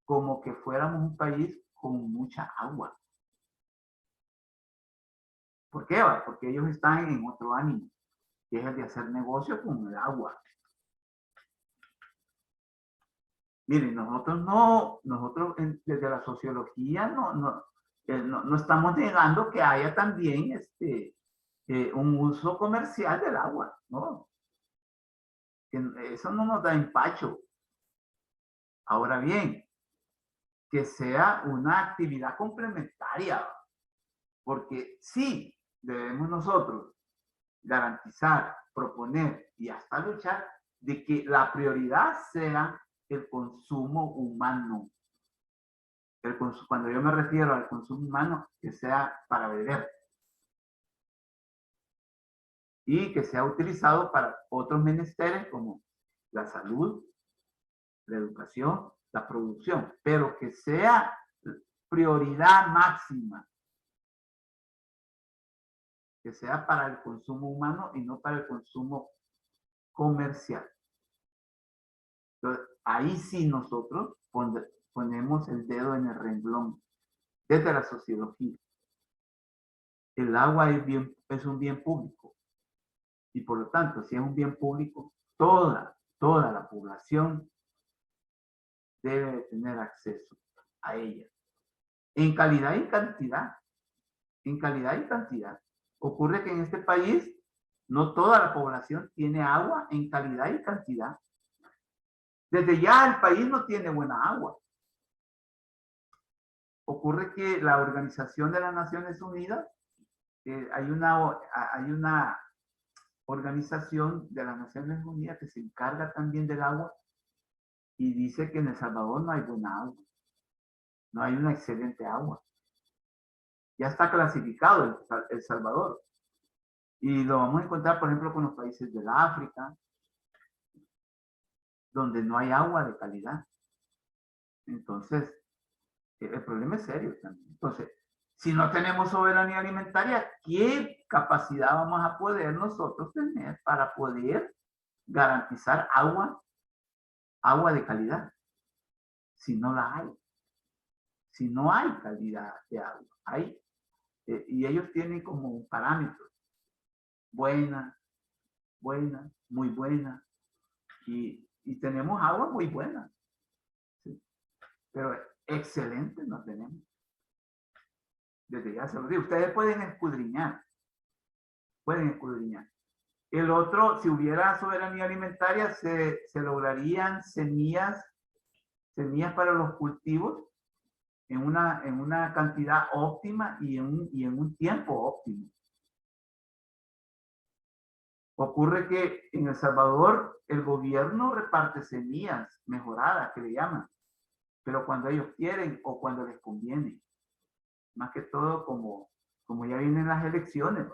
como que fuéramos un país con mucha agua. ¿Por qué? Porque ellos están en otro ánimo, que es el de hacer negocio con el agua. Miren, nosotros desde la sociología no estamos negando que haya también un uso comercial del agua, ¿no? Eso no nos da empacho. Ahora bien, que sea una actividad complementaria, porque sí debemos nosotros garantizar, proponer y hasta luchar de que la prioridad sea el consumo humano. cuando yo me refiero al consumo humano, que sea para beber. Y que sea utilizado para otros menesteres como la salud, la educación, la producción, pero que sea prioridad máxima, que sea para el consumo humano y no para el consumo comercial. Entonces, ahí sí nosotros ponemos el dedo en el renglón desde la sociología. El agua es un bien público y por lo tanto, si es un bien público, toda la población debe tener acceso a ella. En calidad y cantidad. En calidad y cantidad. Ocurre que en este país no toda la población tiene agua en calidad y cantidad. Desde ya el país no tiene buena agua. Ocurre que la Organización de las Naciones Unidas, hay una organización de las Naciones Unidas que se encarga también del agua y dice que en El Salvador no hay buena agua. No hay una excelente agua. Ya está clasificado El Salvador. Y lo vamos a encontrar, por ejemplo, con los países del África, donde no hay agua de calidad. Entonces, el problema es serio también. Entonces, si no tenemos soberanía alimentaria, ¿qué capacidad vamos a poder nosotros tener para poder garantizar agua de calidad? Si no la hay. Si no hay calidad de agua. Y ellos tienen como un parámetro. Buena, muy buena. Y tenemos agua muy buena. ¿Sí? Pero excelente no tenemos. Desde ya se lo digo. Ustedes pueden escudriñar. El otro, si hubiera soberanía alimentaria, se lograrían semillas para los cultivos en una cantidad óptima y en un tiempo óptimo. Ocurre que en El Salvador el gobierno reparte semillas mejoradas, que le llaman, pero cuando ellos quieren o cuando les conviene. Más que todo como ya vienen las elecciones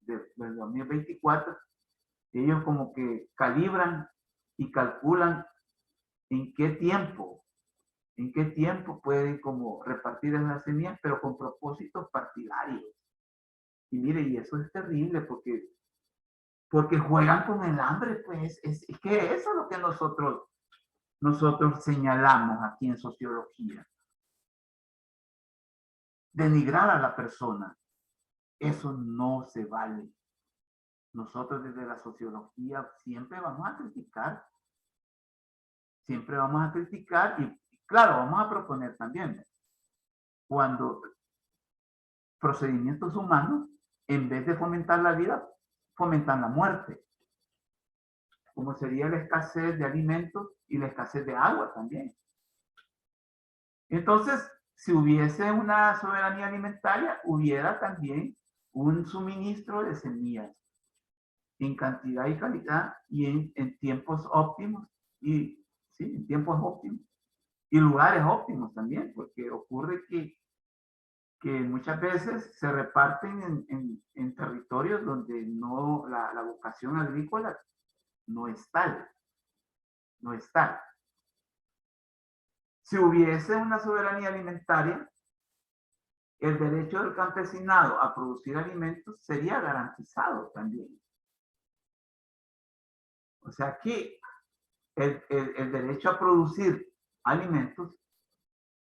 del 2024, ellos como que calibran y calculan en qué tiempo pueden como repartir esas semillas, pero con propósitos partidarios. Y mire, y eso es terrible porque juegan con el hambre, pues es que eso es lo que nosotros señalamos aquí en sociología. Denigrar a la persona, eso no se vale. Nosotros desde la sociología siempre vamos a criticar. Y claro, vamos a proponer también cuando procedimientos humanos, en vez de fomentar la vida, fomentan la muerte, como sería la escasez de alimentos y la escasez de agua también. Entonces, si hubiese una soberanía alimentaria, hubiera también un suministro de semillas en cantidad y calidad y en tiempos óptimos y lugares óptimos también, porque ocurre que muchas veces se reparten en territorios donde no la vocación agrícola no es tal. Si hubiese una soberanía alimentaria, el derecho del campesinado a producir alimentos sería garantizado también. O sea que el derecho a producir alimentos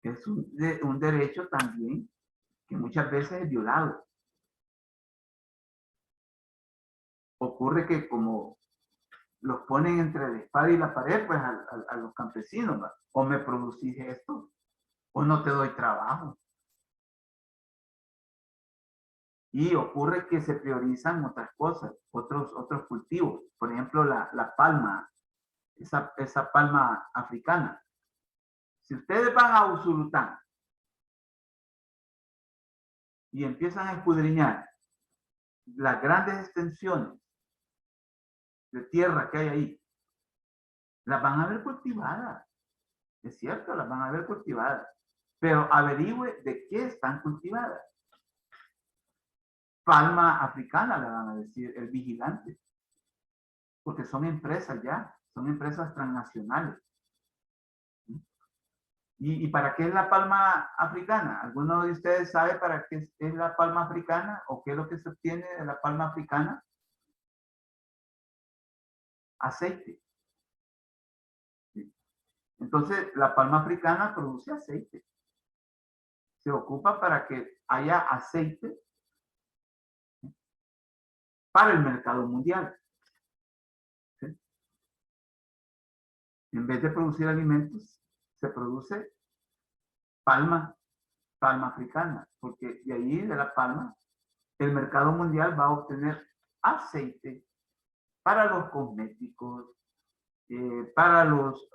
es un derecho también que muchas veces es violado. Ocurre que como los ponen entre la espada y la pared, pues a los campesinos, ¿va? O me producís esto, o no te doy trabajo. Y ocurre que se priorizan otras cosas, otros cultivos. Por ejemplo, la palma, esa palma africana. Si ustedes van a Usulután y empiezan a escudriñar las grandes extensiones de tierra que hay ahí, las van a ver cultivadas. Es cierto, las van a ver cultivadas. pero averigüe de qué están cultivadas. Palma africana, le van a decir, el vigilante, porque son empresas ya, son empresas transnacionales. ¿Y para qué es la palma africana? ¿Alguno de ustedes sabe para qué es la palma africana o qué es lo que se obtiene de la palma africana? Aceite. ¿Sí? Entonces, la palma africana produce aceite. Se ocupa para que haya aceite para el mercado mundial. ¿Sí? En vez de producir alimentos, se produce palma africana, porque de ahí, de la palma, el mercado mundial va a obtener aceite para los cosméticos, para los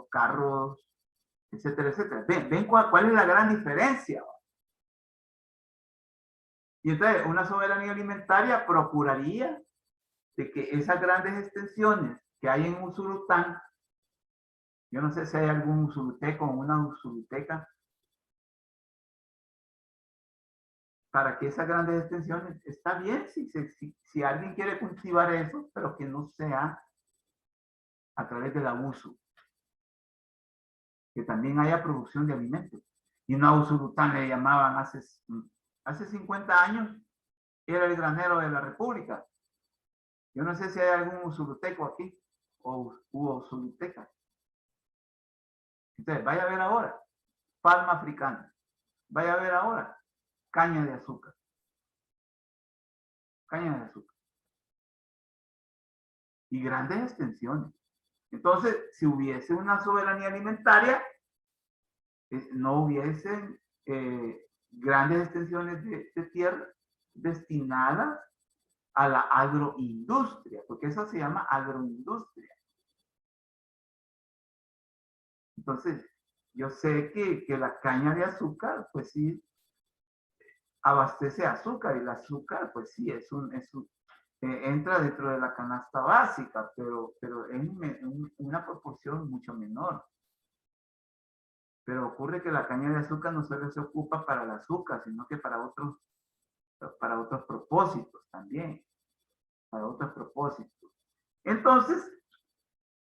carros, etcétera, etcétera. ¿Ven cuál es la gran diferencia? Y entonces, una soberanía alimentaria procuraría de que esas grandes extensiones que hay en Usulután, yo no sé si hay algún usuluteco o una usuluteca, para que esas grandes extensiones, está bien si alguien quiere cultivar eso, pero que no sea a través del abuso. Que también haya producción de alimentos. Y no a Usulután le llamaban hace 50 años, era el granero de la República. Yo no sé si hay algún usuluteco aquí, o usuluteca. Entonces, vaya a ver ahora, palma africana. Vaya a ver ahora, caña de azúcar. Caña de azúcar. Y grandes extensiones. Entonces, si hubiese una soberanía alimentaria, no hubiesen grandes extensiones de tierra destinadas a la agroindustria, porque eso se llama agroindustria. Entonces, yo sé que la caña de azúcar, pues sí, abastece azúcar, y el azúcar, pues sí, entra dentro de la canasta básica, pero en una proporción mucho menor. Pero ocurre que la caña de azúcar no solo se ocupa para el azúcar, sino que para otros propósitos también, para otros propósitos. Entonces,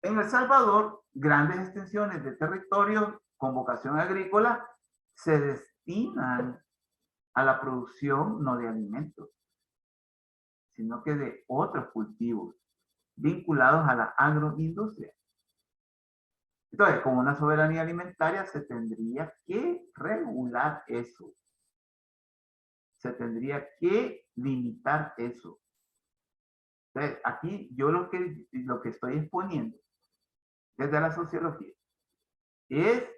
en El Salvador, grandes extensiones de territorio con vocación agrícola se destinan a la producción no de alimentos, sino que de otros cultivos vinculados a la agroindustria. Entonces, con una soberanía alimentaria se tendría que regular eso. Se tendría que limitar eso. Entonces, aquí yo lo que estoy exponiendo desde la sociología es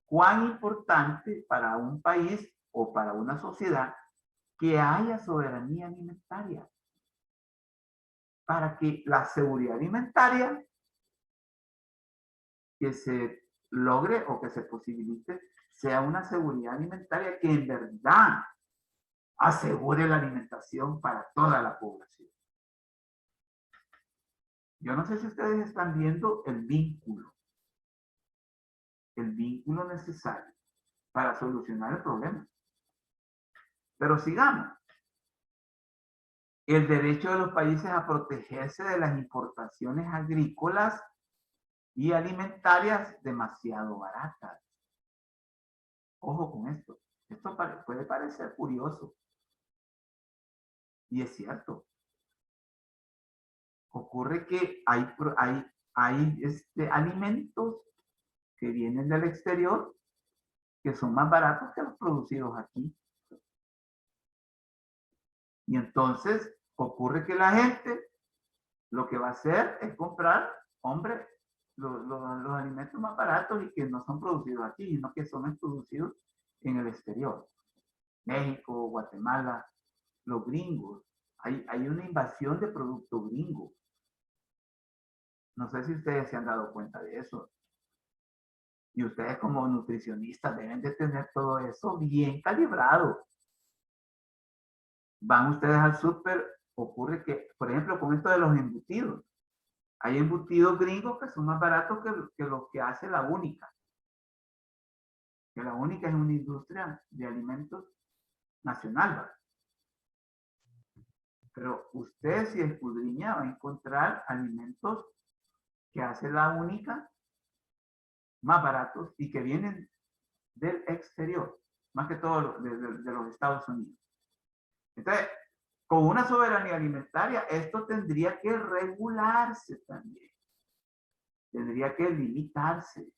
cuán importante para un país o para una sociedad que haya soberanía alimentaria, para que la seguridad alimentaria que se logre o que se posibilite sea una seguridad alimentaria que en verdad asegure la alimentación para toda la población. Yo no sé si ustedes están viendo el vínculo necesario para solucionar el problema. Pero sigamos. El derecho de los países a protegerse de las importaciones agrícolas y alimentarias demasiado baratas. Ojo con esto. Esto puede parecer curioso. Y es cierto. Ocurre que hay alimentos que vienen del exterior que son más baratos que los producidos aquí. Y entonces ocurre que la gente lo que va a hacer es comprar, hombre, los alimentos más baratos y que no son producidos aquí, sino que son producidos en el exterior. México, Guatemala, los gringos. Hay una invasión de productos gringos. No sé si ustedes se han dado cuenta de eso. Y ustedes como nutricionistas deben de tener todo eso bien calibrado. Van ustedes al súper, ocurre que, por ejemplo, con esto de los embutidos, hay embutidos gringos que son más baratos que los que hace la única. que la única es una industria de alimentos nacional, ¿verdad? Pero usted, si escudriña, va a encontrar alimentos que hace la única más baratos y que vienen del exterior, más que todo de los Estados Unidos. Entonces, con una soberanía alimentaria, esto tendría que regularse también. Tendría que limitarse.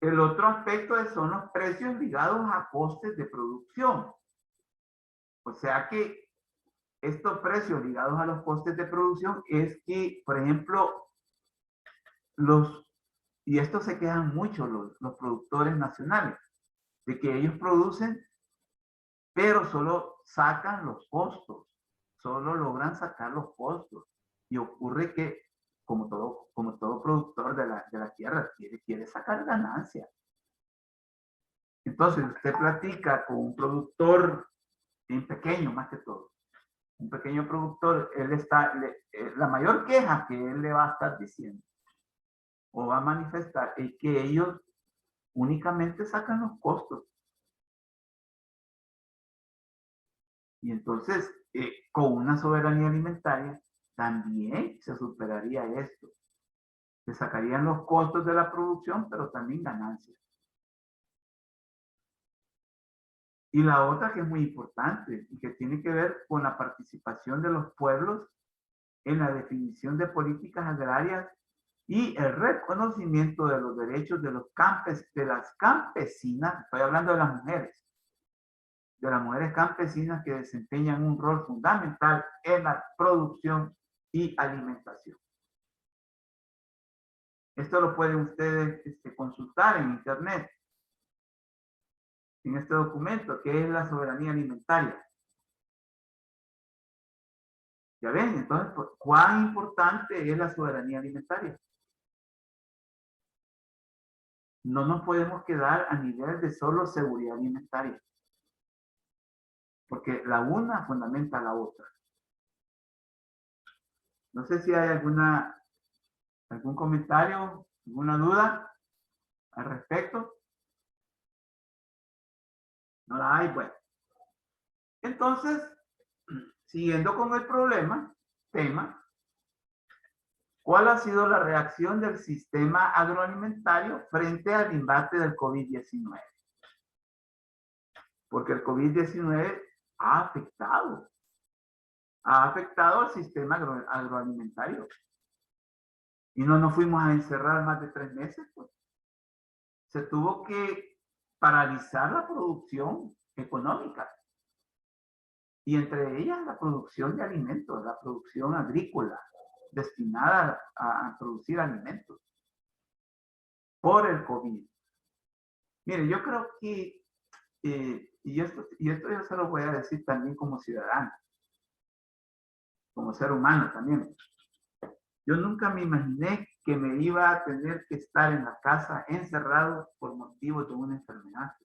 El otro aspecto son los precios ligados a costes de producción. O sea que estos precios ligados a los costes de producción es que, por ejemplo, y esto se quejan mucho los productores nacionales, de que ellos producen, pero solo sacan los costos, solo logran sacar los costos. Y ocurre que, como todo productor de la tierra, quiere sacar ganancia. Entonces, usted platica con un productor en pequeño, más que todo. Un pequeño productor, la mayor queja que él le va a estar diciendo o va a manifestar es que ellos únicamente sacan los costos. Y entonces, con una soberanía alimentaria, también se superaría esto. Se sacarían los costos de la producción, pero también ganancias. Y la otra que es muy importante y que tiene que ver con la participación de los pueblos en la definición de políticas agrarias y el reconocimiento de los derechos de las campesinas, estoy hablando de las mujeres campesinas que desempeñan un rol fundamental en la producción y alimentación. Esto lo pueden ustedes consultar en internet, en este documento, que es la soberanía alimentaria. Ya ven, entonces, ¿cuán importante es la soberanía alimentaria? No nos podemos quedar a nivel de solo seguridad alimentaria, porque la una fundamenta a la otra. No sé si hay algún comentario, alguna duda al respecto. No la hay, bueno. Entonces, siguiendo con el tema, ¿cuál ha sido la reacción del sistema agroalimentario frente al embate del COVID-19? Porque el COVID-19 ha afectado al sistema agroalimentario. Y no nos fuimos a encerrar más de 3 meses, pues. Se tuvo que paralizar la producción económica. Y entre ellas la producción de alimentos, la producción agrícola, destinada a producir alimentos por el COVID. Mire, yo creo que, y esto yo se lo voy a decir también como ciudadano, como ser humano también. Yo nunca me imaginé que me iba a tener que estar en la casa encerrado por motivos de una enfermedad,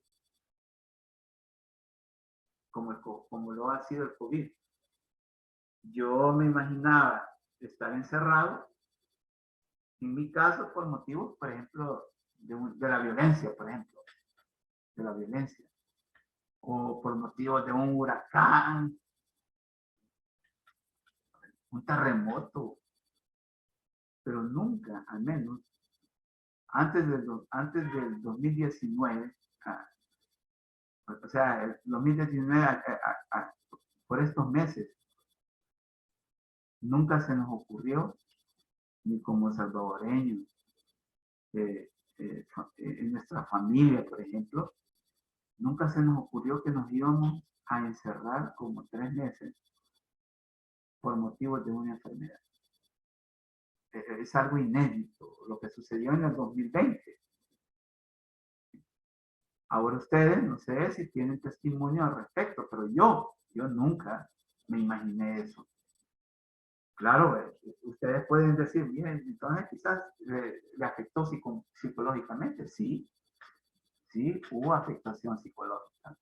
como lo ha sido el COVID. Yo me imaginaba estar encerrado, en mi caso, por motivos, por ejemplo, de la violencia, por ejemplo, de la violencia, o por motivos de un huracán, un terremoto, pero nunca, al menos, antes del 2019, o sea, el 2019, por estos meses, nunca se nos ocurrió, ni como salvadoreños, en nuestra familia, por ejemplo, nunca se nos ocurrió que nos íbamos a encerrar como 3 meses por motivos de una enfermedad. Es algo inédito lo que sucedió en el 2020. Ahora ustedes, no sé si tienen testimonio al respecto, pero yo nunca me imaginé eso. Claro, ustedes pueden decir, miren, entonces quizás le afectó psicológicamente. Sí, hubo afectación psicológica.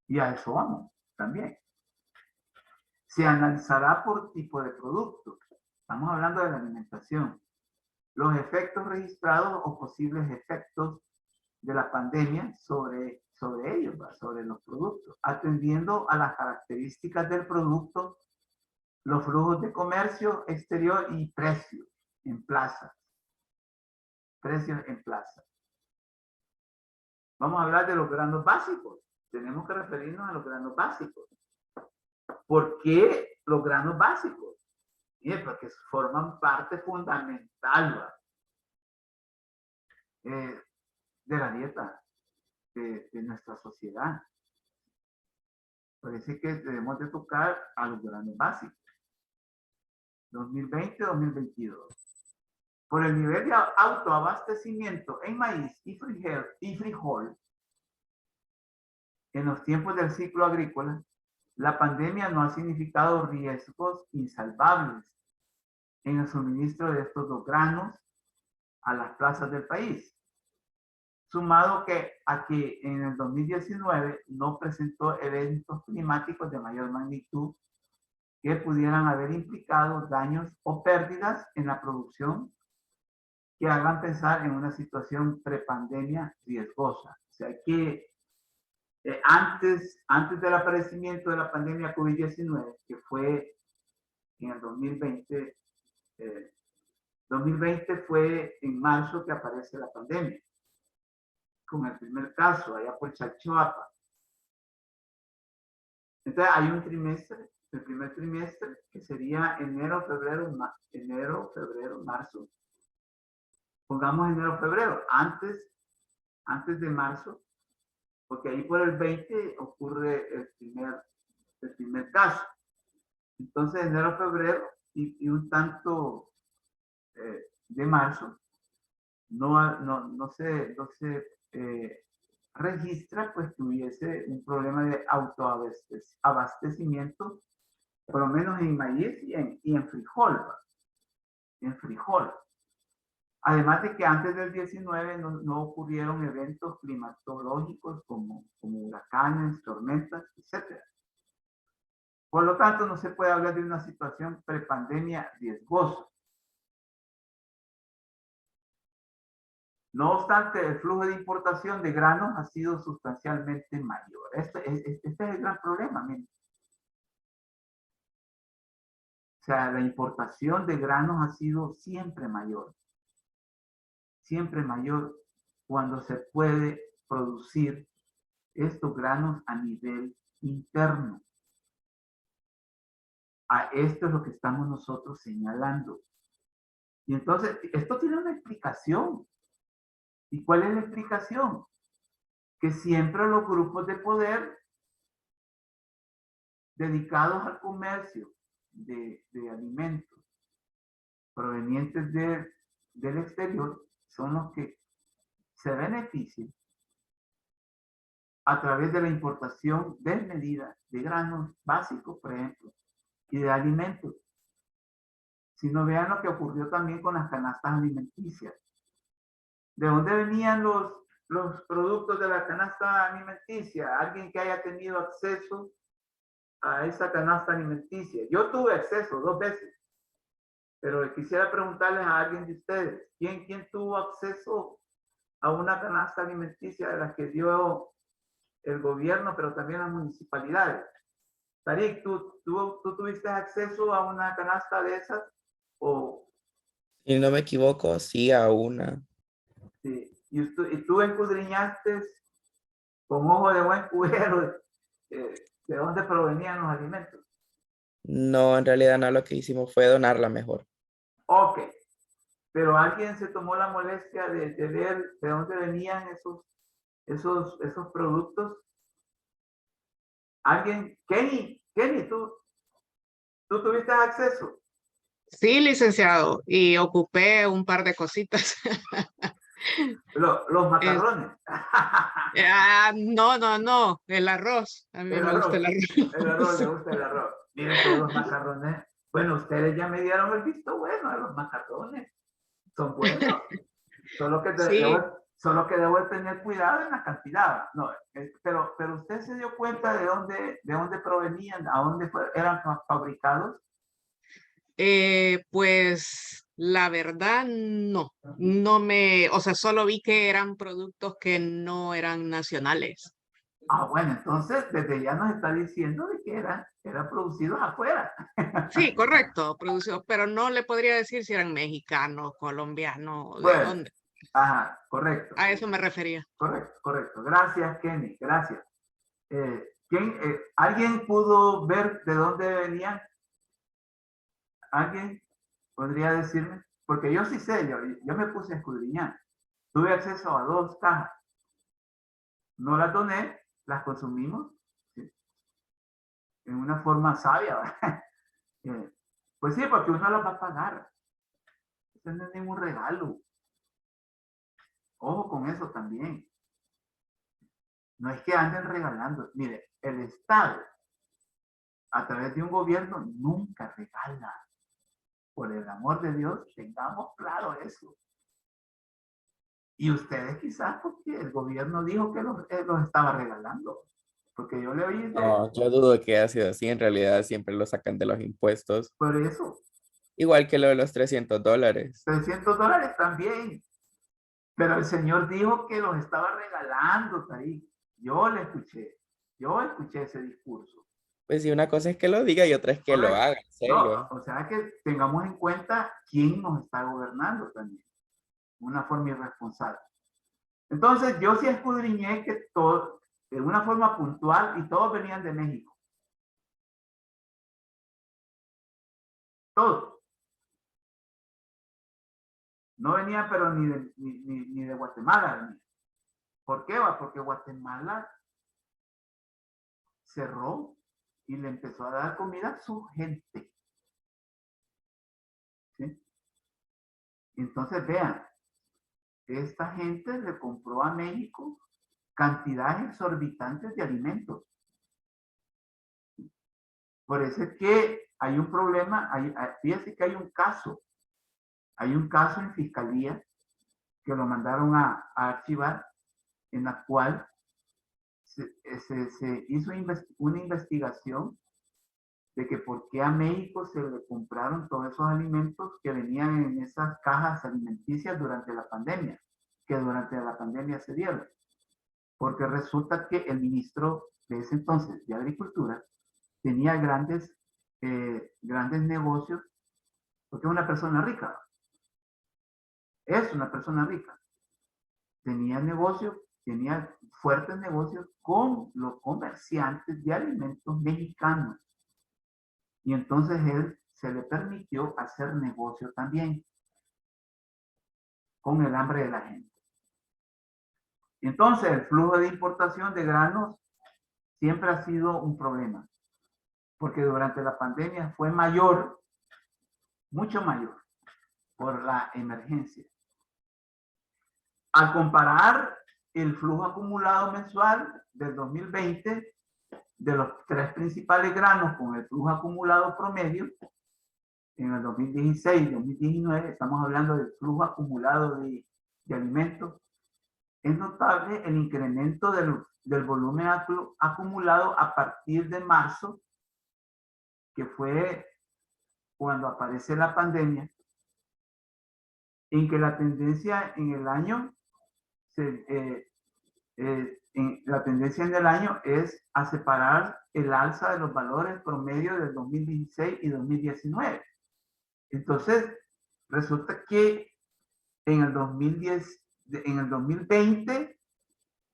Y a eso vamos también. Se analizará por tipo de producto. Estamos hablando de la alimentación. los efectos registrados o posibles efectos de la pandemia sobre ellos, sobre los productos, atendiendo a las características del producto, los flujos de comercio exterior y precios en plaza. Precios en plaza. Vamos a hablar de los granos básicos. Tenemos que referirnos a los granos básicos. ¿Por qué los granos básicos? Porque forman parte fundamental de la dieta de nuestra sociedad. Parece que debemos de tocar a los granos básicos. 2020-2022. Por el nivel de autoabastecimiento en maíz y frijol en los tiempos del ciclo agrícola, la pandemia no ha significado riesgos insalvables en el suministro de estos dos granos a las plazas del país. Sumado a que en el 2019 no presentó eventos climáticos de mayor magnitud que pudieran haber implicado daños o pérdidas en la producción que hagan pensar en una situación prepandemia riesgosa. O sea que antes del aparecimiento de la pandemia COVID-19, que fue en el 2020, 2020 fue en marzo que aparece la pandemia, con el primer caso allá por Chalchuapa. Entonces hay un trimestre, el primer trimestre, que sería enero, febrero, marzo. Pongamos enero, febrero, antes de marzo, porque ahí por el 20 ocurre el primer caso. Entonces enero, febrero y un tanto de marzo no se registra pues que hubiese un problema de autoabastecimiento, por lo menos en maíz y en frijol. En frijol. Además de que antes del 19 no ocurrieron eventos climatológicos como huracanes, tormentas, etc. Por lo tanto, no se puede hablar de una situación prepandemia riesgosa. No obstante, el flujo de importación de granos ha sido sustancialmente mayor. Este es el gran problema. Miren. O sea, la importación de granos ha sido siempre mayor. Siempre mayor cuando se puede producir estos granos a nivel interno. A esto es lo que estamos nosotros señalando. Y entonces, esto tiene una explicación. ¿Y cuál es la explicación? Que siempre los grupos de poder dedicados al comercio de alimentos provenientes del exterior son los que se benefician a través de la importación desmedida de granos básicos, por ejemplo, y de alimentos. Si no, vean lo que ocurrió también con las canastas alimenticias. ¿De dónde venían los productos de la canasta alimenticia? Alguien que haya tenido acceso a esa canasta alimenticia. Yo tuve acceso 2 veces, pero quisiera preguntarles a alguien de ustedes, ¿quién tuvo acceso a una canasta alimenticia de las que dio el gobierno, pero también las municipalidades? Tarik, ¿tú tuviste acceso a una canasta de esas? Si no me equivoco, sí, a una. Sí. ¿Y tú escudriñaste con ojo de buen cubero de dónde provenían los alimentos? No, en realidad no, lo que hicimos fue donarla mejor. Ok, pero alguien se tomó la molestia de ver de dónde venían esos productos. ¿Alguien? Kenny, ¿tú tuviste acceso? Sí, licenciado, y ocupé un par de cositas. Los macarrones. No, el arroz. A mí me gusta el arroz. El arroz, le gusta el arroz. Miren todos los macarrones. Bueno, ustedes ya me dieron el visto bueno a los macarrones. Son buenos. Solo que debo de tener cuidado en la cantidad. No, pero usted se dio cuenta de dónde provenían, a dónde eran fabricados. Pues La verdad, no. O sea, solo vi que eran productos que no eran nacionales. Ah, bueno, entonces desde ya nos está diciendo de que eran producidos afuera. Sí, correcto, producidos, pero no le podría decir si eran mexicanos, colombianos, de Bueno, dónde. ajá, correcto, A eso me refería. correcto, correcto. Gracias, Kenny, gracias. ¿Alguien pudo ver de dónde venían? ¿Alguien podría decirme? Porque yo sí sé, yo me puse a escudriñar. Tuve acceso a 2 cajas. No las doné, las consumimos, ¿sí? En una forma sabia, ¿verdad? Pues sí, porque uno las va a pagar. Eso no es ningún regalo. Ojo con eso también. No es que anden regalando. Mire, el Estado, a través de un gobierno, nunca regala. Por el amor de Dios, tengamos claro eso. Y ustedes quizás porque el gobierno dijo que los estaba regalando. Porque yo le oí No, yo dudo que haya sido así. En realidad siempre lo sacan de los impuestos. por eso, Igual que lo de los $300. $300 también. Pero el Señor dijo que los estaba regalando, Taí. Yo escuché ese discurso. Pues sí, una cosa es que lo diga y otra es que lo Correcto. haga, en No, serio. o sea que tengamos en cuenta quién nos está gobernando también. Una forma irresponsable. Entonces, yo sí escudriñé que todo, de una forma puntual, y todos venían de México. Todos. No venían, pero ni de Guatemala venían. ¿Por qué? Porque Guatemala cerró y le empezó a dar comida a su gente. ¿Sí? Entonces, vean, esta gente le compró a México cantidades exorbitantes de alimentos. Por eso es que hay un problema, fíjense que hay un caso en fiscalía que lo mandaron a archivar, en la cual se hizo una investigación de que por qué a México se le compraron todos esos alimentos que venían en esas cajas alimenticias durante la pandemia, que durante la pandemia se dieron. Porque resulta que el ministro de ese entonces de Agricultura tenía grandes negocios, porque es una persona rica, es una persona rica. Tenía negocios, tenía fuertes negocios con los comerciantes de alimentos mexicanos. Y entonces él se le permitió hacer negocio también con el hambre de la gente. Entonces el flujo de importación de granos siempre ha sido un problema, porque durante la pandemia fue mayor, mucho mayor, por la emergencia. Al comparar el flujo acumulado mensual del 2020 de los 3 principales granos con el flujo acumulado promedio en el 2016 y 2019, estamos hablando del flujo acumulado de alimentos, es notable el incremento del volumen acumulado a partir de marzo, que fue cuando aparece la pandemia, en que la tendencia en el año la tendencia en el año es a separar el alza de los valores promedio del 2016 y 2019. Entonces, resulta que en el 2020,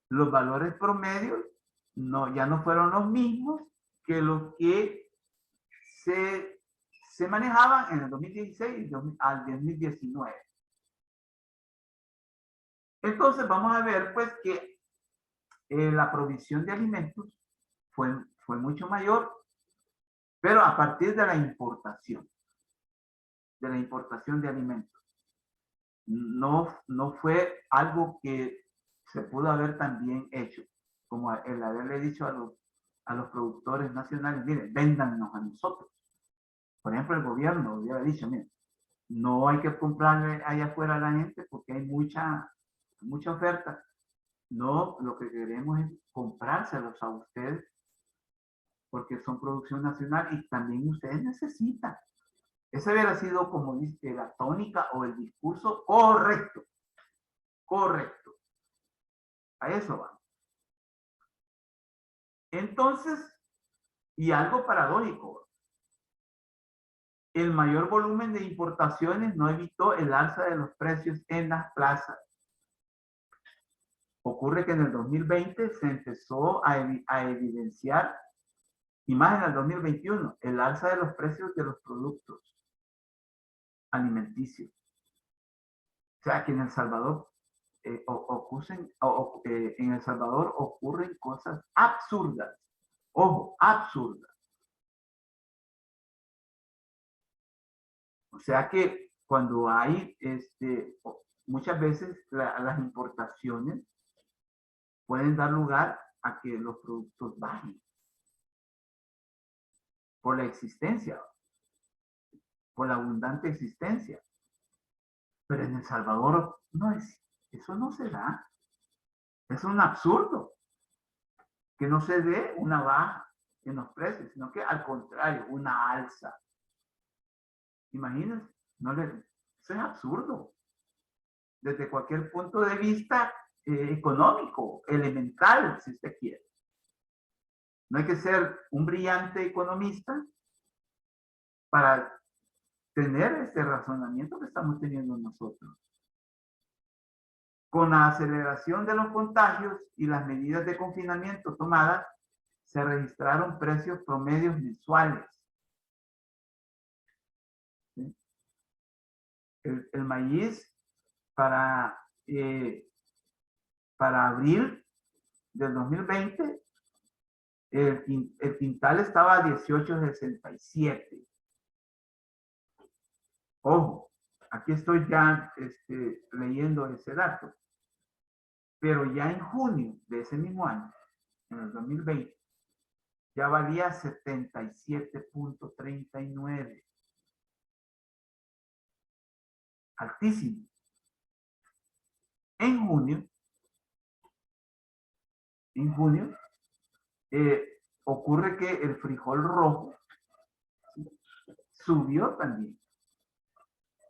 los valores promedios ya no fueron los mismos que los que se manejaban en el 2016 al 2019. Entonces, vamos a ver pues que la provisión de alimentos fue mucho mayor, pero a partir de la importación de alimentos. No fue algo que se pudo haber también hecho, como el haberle dicho a los productores nacionales, miren, véndanos a nosotros. Por ejemplo, el gobierno hubiera dicho, miren, no hay que comprarle allá afuera a la gente porque hay mucha oferta. No, lo que queremos es comprárselos a ustedes porque son producción nacional y también ustedes necesitan. Esa hubiera sido, como dice, la tónica o el discurso correcto. Correcto. A eso va. Entonces, y algo paradójico, el mayor volumen de importaciones no evitó el alza de los precios en las plazas. Ocurre que en el 2020 se empezó a evidenciar, y más en el 2021, el alza de los precios de los productos alimenticios. O sea que en El Salvador en El Salvador ocurren cosas absurdas. Ojo, absurdas. O sea que cuando hay, muchas veces las importaciones pueden dar lugar a que los productos bajen por la existencia, por la abundante existencia. Pero en El Salvador eso no se da. Es un absurdo que no se dé una baja en los precios, sino que al contrario, una alza. Imagínense, eso es absurdo. Desde cualquier punto de vista económico, elemental, si usted quiere. No hay que ser un brillante economista para tener este razonamiento que estamos teniendo nosotros. Con la aceleración de los contagios y las medidas de confinamiento tomadas, se registraron precios promedios mensuales. ¿Sí? El maíz para abril del 2020, el quintal estaba a 18.67. Ojo, aquí estoy ya leyendo ese dato. Pero ya en junio de ese mismo año, en el 2020, ya valía 77.39. Altísimo. En junio, ocurre que el frijol rojo subió también.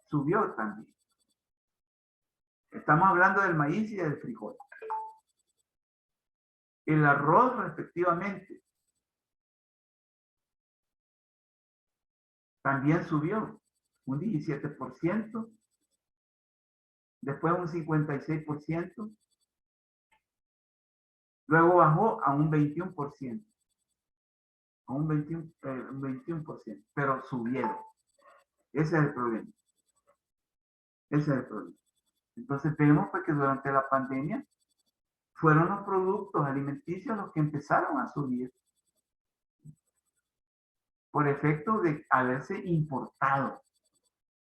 Subió también. Estamos hablando del maíz y del frijol. El arroz, respectivamente, también subió un 17%, después un 56%, luego bajó a un 21%, a un 21%, pero subieron. Ese es el problema. Ese es el problema. Entonces vemos pues, que durante la pandemia fueron los productos alimenticios los que empezaron a subir por efecto de haberse importado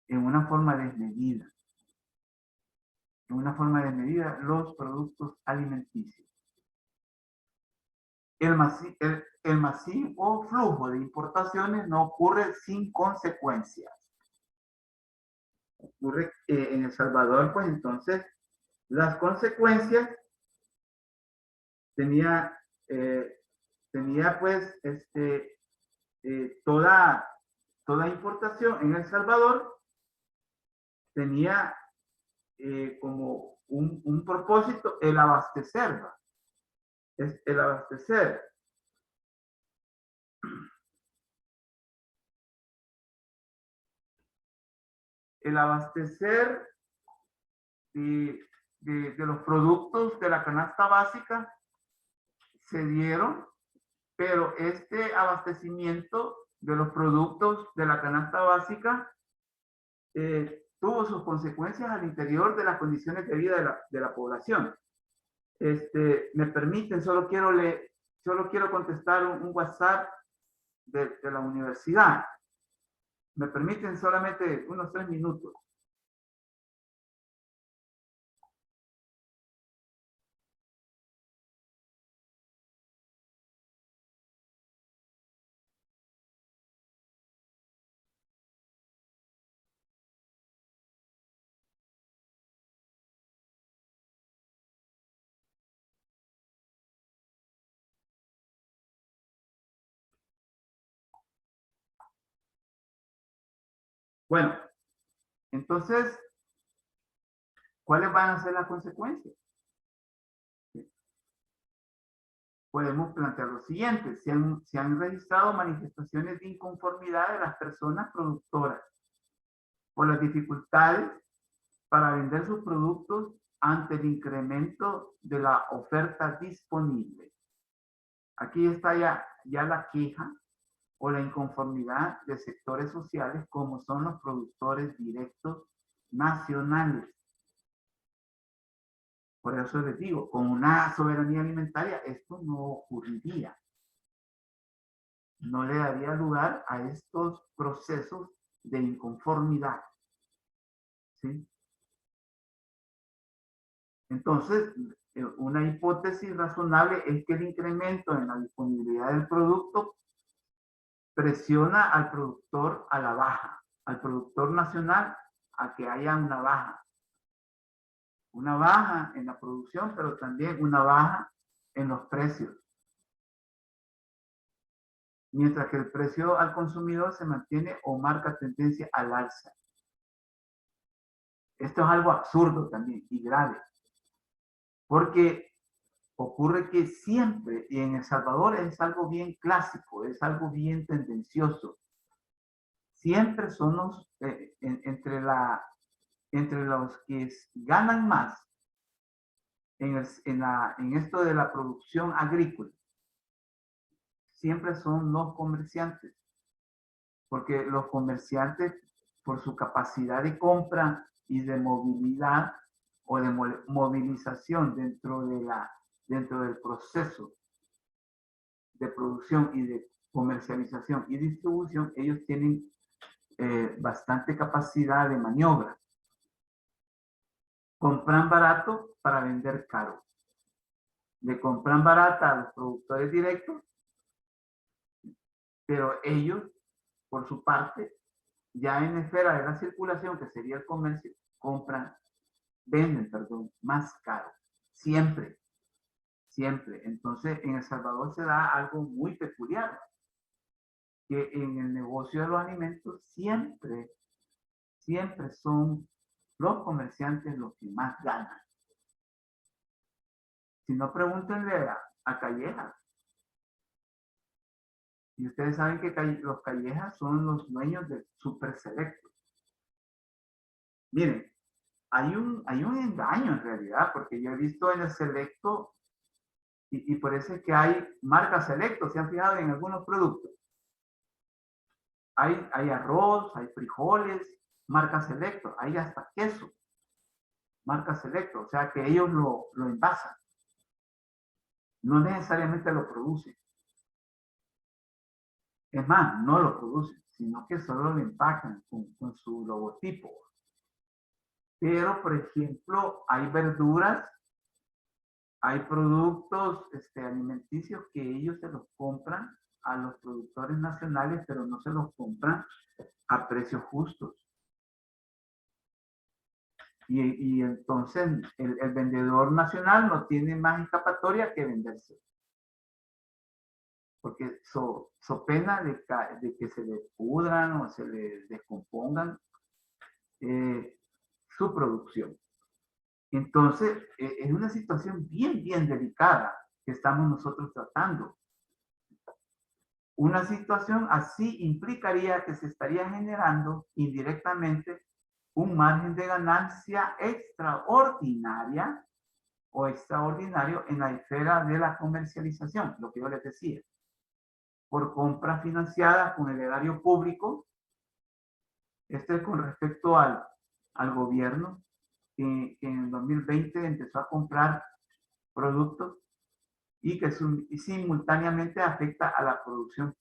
en una forma desmedida. En una forma desmedida los productos alimenticios. El masivo flujo de importaciones no ocurre sin consecuencias. Ocurre en El Salvador, pues entonces, las consecuencias tenía pues toda importación en El Salvador tenía como un propósito el abastecer. Es el abastecer. El abastecer de los productos de la canasta básica se dieron, pero este abastecimiento de los productos de la canasta básica tuvo sus consecuencias al interior de las condiciones de vida de la población. Me permiten, solo quiero contestar un WhatsApp de la universidad. Me permiten solamente unos 3 minutos. Bueno, entonces, ¿cuáles van a ser las consecuencias? Podemos plantear lo siguiente: se han registrado manifestaciones de inconformidad de las personas productoras por las dificultades para vender sus productos ante el incremento de la oferta disponible. Aquí está ya la queja o la inconformidad de sectores sociales como son los productores directos nacionales. Por eso les digo, con una soberanía alimentaria esto no ocurriría. No le daría lugar a estos procesos de inconformidad. ¿Sí? Entonces, una hipótesis razonable es que el incremento en la disponibilidad del producto presiona al productor a la baja, al productor nacional a que haya una baja. Una baja en la producción, pero también una baja en los precios. Mientras que el precio al consumidor se mantiene o marca tendencia al alza. Esto es algo absurdo también y grave. Porque ocurre que siempre, y en El Salvador es algo bien clásico, es algo bien tendencioso, siempre son entre los que ganan más en esto de la producción agrícola, siempre son los comerciantes, porque los comerciantes, por su capacidad de compra y de movilidad o de movilización dentro del proceso de producción y de comercialización y distribución, ellos tienen bastante capacidad de maniobra. Compran barato para vender caro. Le compran barata a los productores directos, pero ellos, por su parte, ya en esfera de la circulación, que sería el comercio, venden más caro. Siempre. Entonces, en El Salvador se da algo muy peculiar, que en el negocio de los alimentos siempre son los comerciantes los que más ganan. Si no, pregúntenle a Callejas. Y ustedes saben que los Callejas son los dueños de Super Selecto. Miren, hay un engaño en realidad, porque yo he visto en el Selecto, y por eso es que hay marca Selecto, se han fijado en algunos productos. Hay arroz, hay frijoles, marca Selecto, hay hasta queso, marca Selecto, o sea que ellos lo envasan. No necesariamente lo producen. Es más, no lo producen, sino que solo lo empacan con su logotipo. Pero, por ejemplo, hay verduras, hay productos alimenticios que ellos se los compran a los productores nacionales, pero no se los compran a precios justos. Y entonces el vendedor nacional no tiene más escapatoria que venderse. Porque so pena de que se le pudran o se le descompongan su producción. Entonces, es una situación bien delicada que estamos nosotros tratando. Una situación así implicaría que se estaría generando indirectamente un margen de ganancia extraordinaria o extraordinario en la esfera de la comercialización, lo que yo les decía. Por compra financiada con el erario público, esto es con respecto al gobierno, que en el 2020 empezó a comprar productos y que simultáneamente afecta a la producción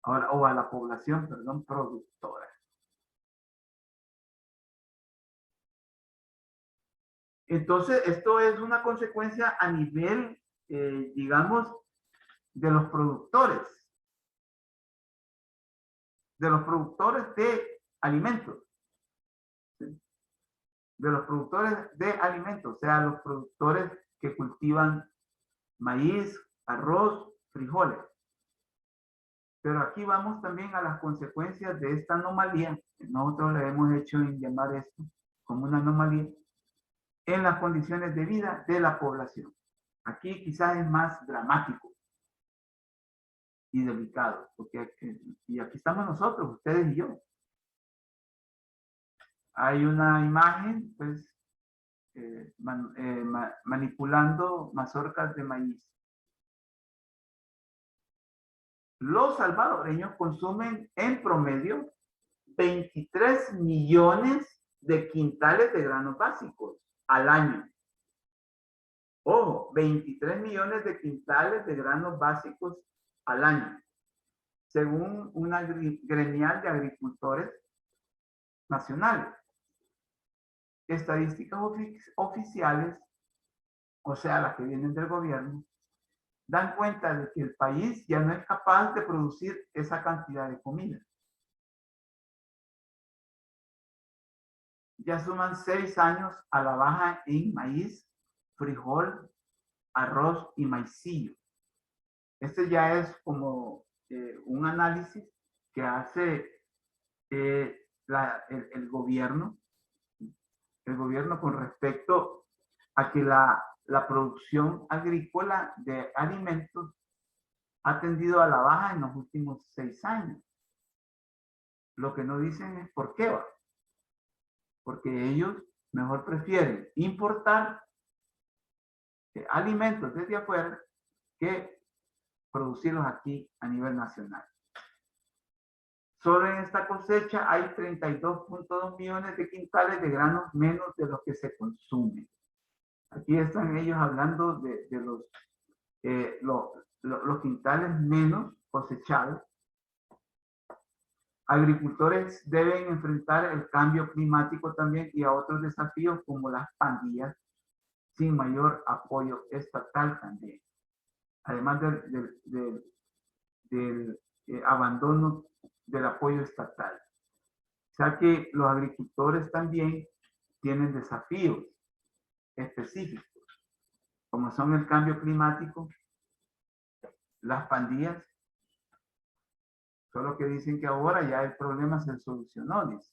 o a la población, productora. Entonces, esto es una consecuencia a nivel, digamos, de los productores de alimentos. ¿Sí? De los productores de alimentos, o sea, los productores que cultivan maíz, arroz, frijoles. Pero aquí vamos también a las consecuencias de esta anomalía. Nosotros le hemos hecho en llamar esto como una anomalía en las condiciones de vida de la población. Aquí quizás es más dramático y delicado, porque y aquí estamos nosotros, ustedes y yo. Hay una imagen, pues, manipulando mazorcas de maíz. Los salvadoreños consumen en promedio 23 millones de quintales de granos básicos al año. Ojo, 23 millones de quintales de granos básicos al año, según una gremial de agricultores nacionales. Estadísticas oficiales, o sea, las que vienen del gobierno, dan cuenta de que el país ya no es capaz de producir esa cantidad de comida. Ya suman 6 años a la baja en maíz, frijol, arroz y maicillo. Este ya es como un análisis que hace el gobierno con respecto a que la producción agrícola de alimentos ha tendido a la baja en los últimos 6 años. Lo que no dicen es por qué va. Porque ellos mejor prefieren importar alimentos desde afuera que producirlos aquí a nivel nacional. Solo en esta cosecha hay 32.2 millones de quintales de granos menos de lo que se consume. Aquí están ellos hablando de los quintales menos cosechados. Agricultores deben enfrentar el cambio climático también y a otros desafíos como las pandillas sin mayor apoyo estatal también. Además del abandono del apoyo estatal. O sea que los agricultores también tienen desafíos específicos, como son el cambio climático, las pandillas, solo que dicen que ahora ya el problema se solucionó, dice.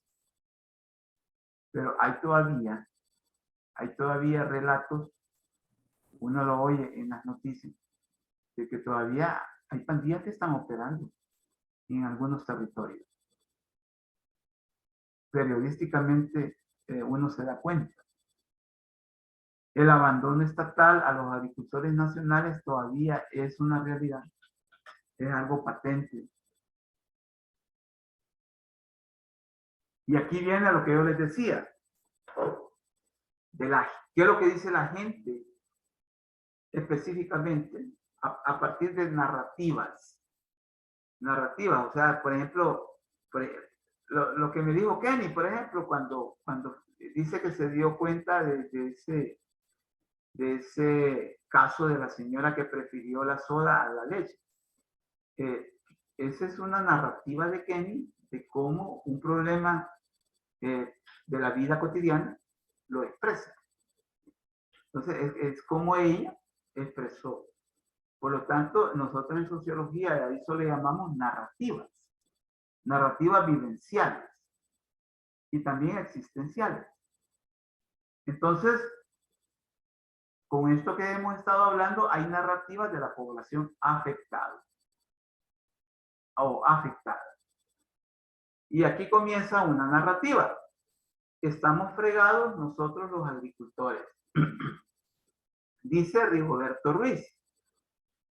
Pero hay todavía relatos, uno lo oye en las noticias, de que todavía hay pandillas que están operando en algunos territorios. Periodísticamente uno se da cuenta. El abandono estatal a los agricultores nacionales todavía es una realidad, es algo patente. Y aquí viene lo que yo les decía, ¿qué es lo que dice la gente específicamente a partir de narrativas? Narrativas, o sea, por ejemplo, lo que me dijo Kenny, por ejemplo, cuando dice que se dio cuenta de ese caso de la señora que prefirió la soda a la leche. Esa es una narrativa de Kenny de cómo un problema de la vida cotidiana lo expresa. Entonces, es como ella expresó. Por lo tanto, nosotros en sociología a eso le llamamos narrativas vivenciales y también existenciales. Entonces, con esto que hemos estado hablando, hay narrativas de la población afectada o afectada. Y aquí comienza una narrativa. Estamos fregados nosotros los agricultores. Dice Rigoberto Ruiz,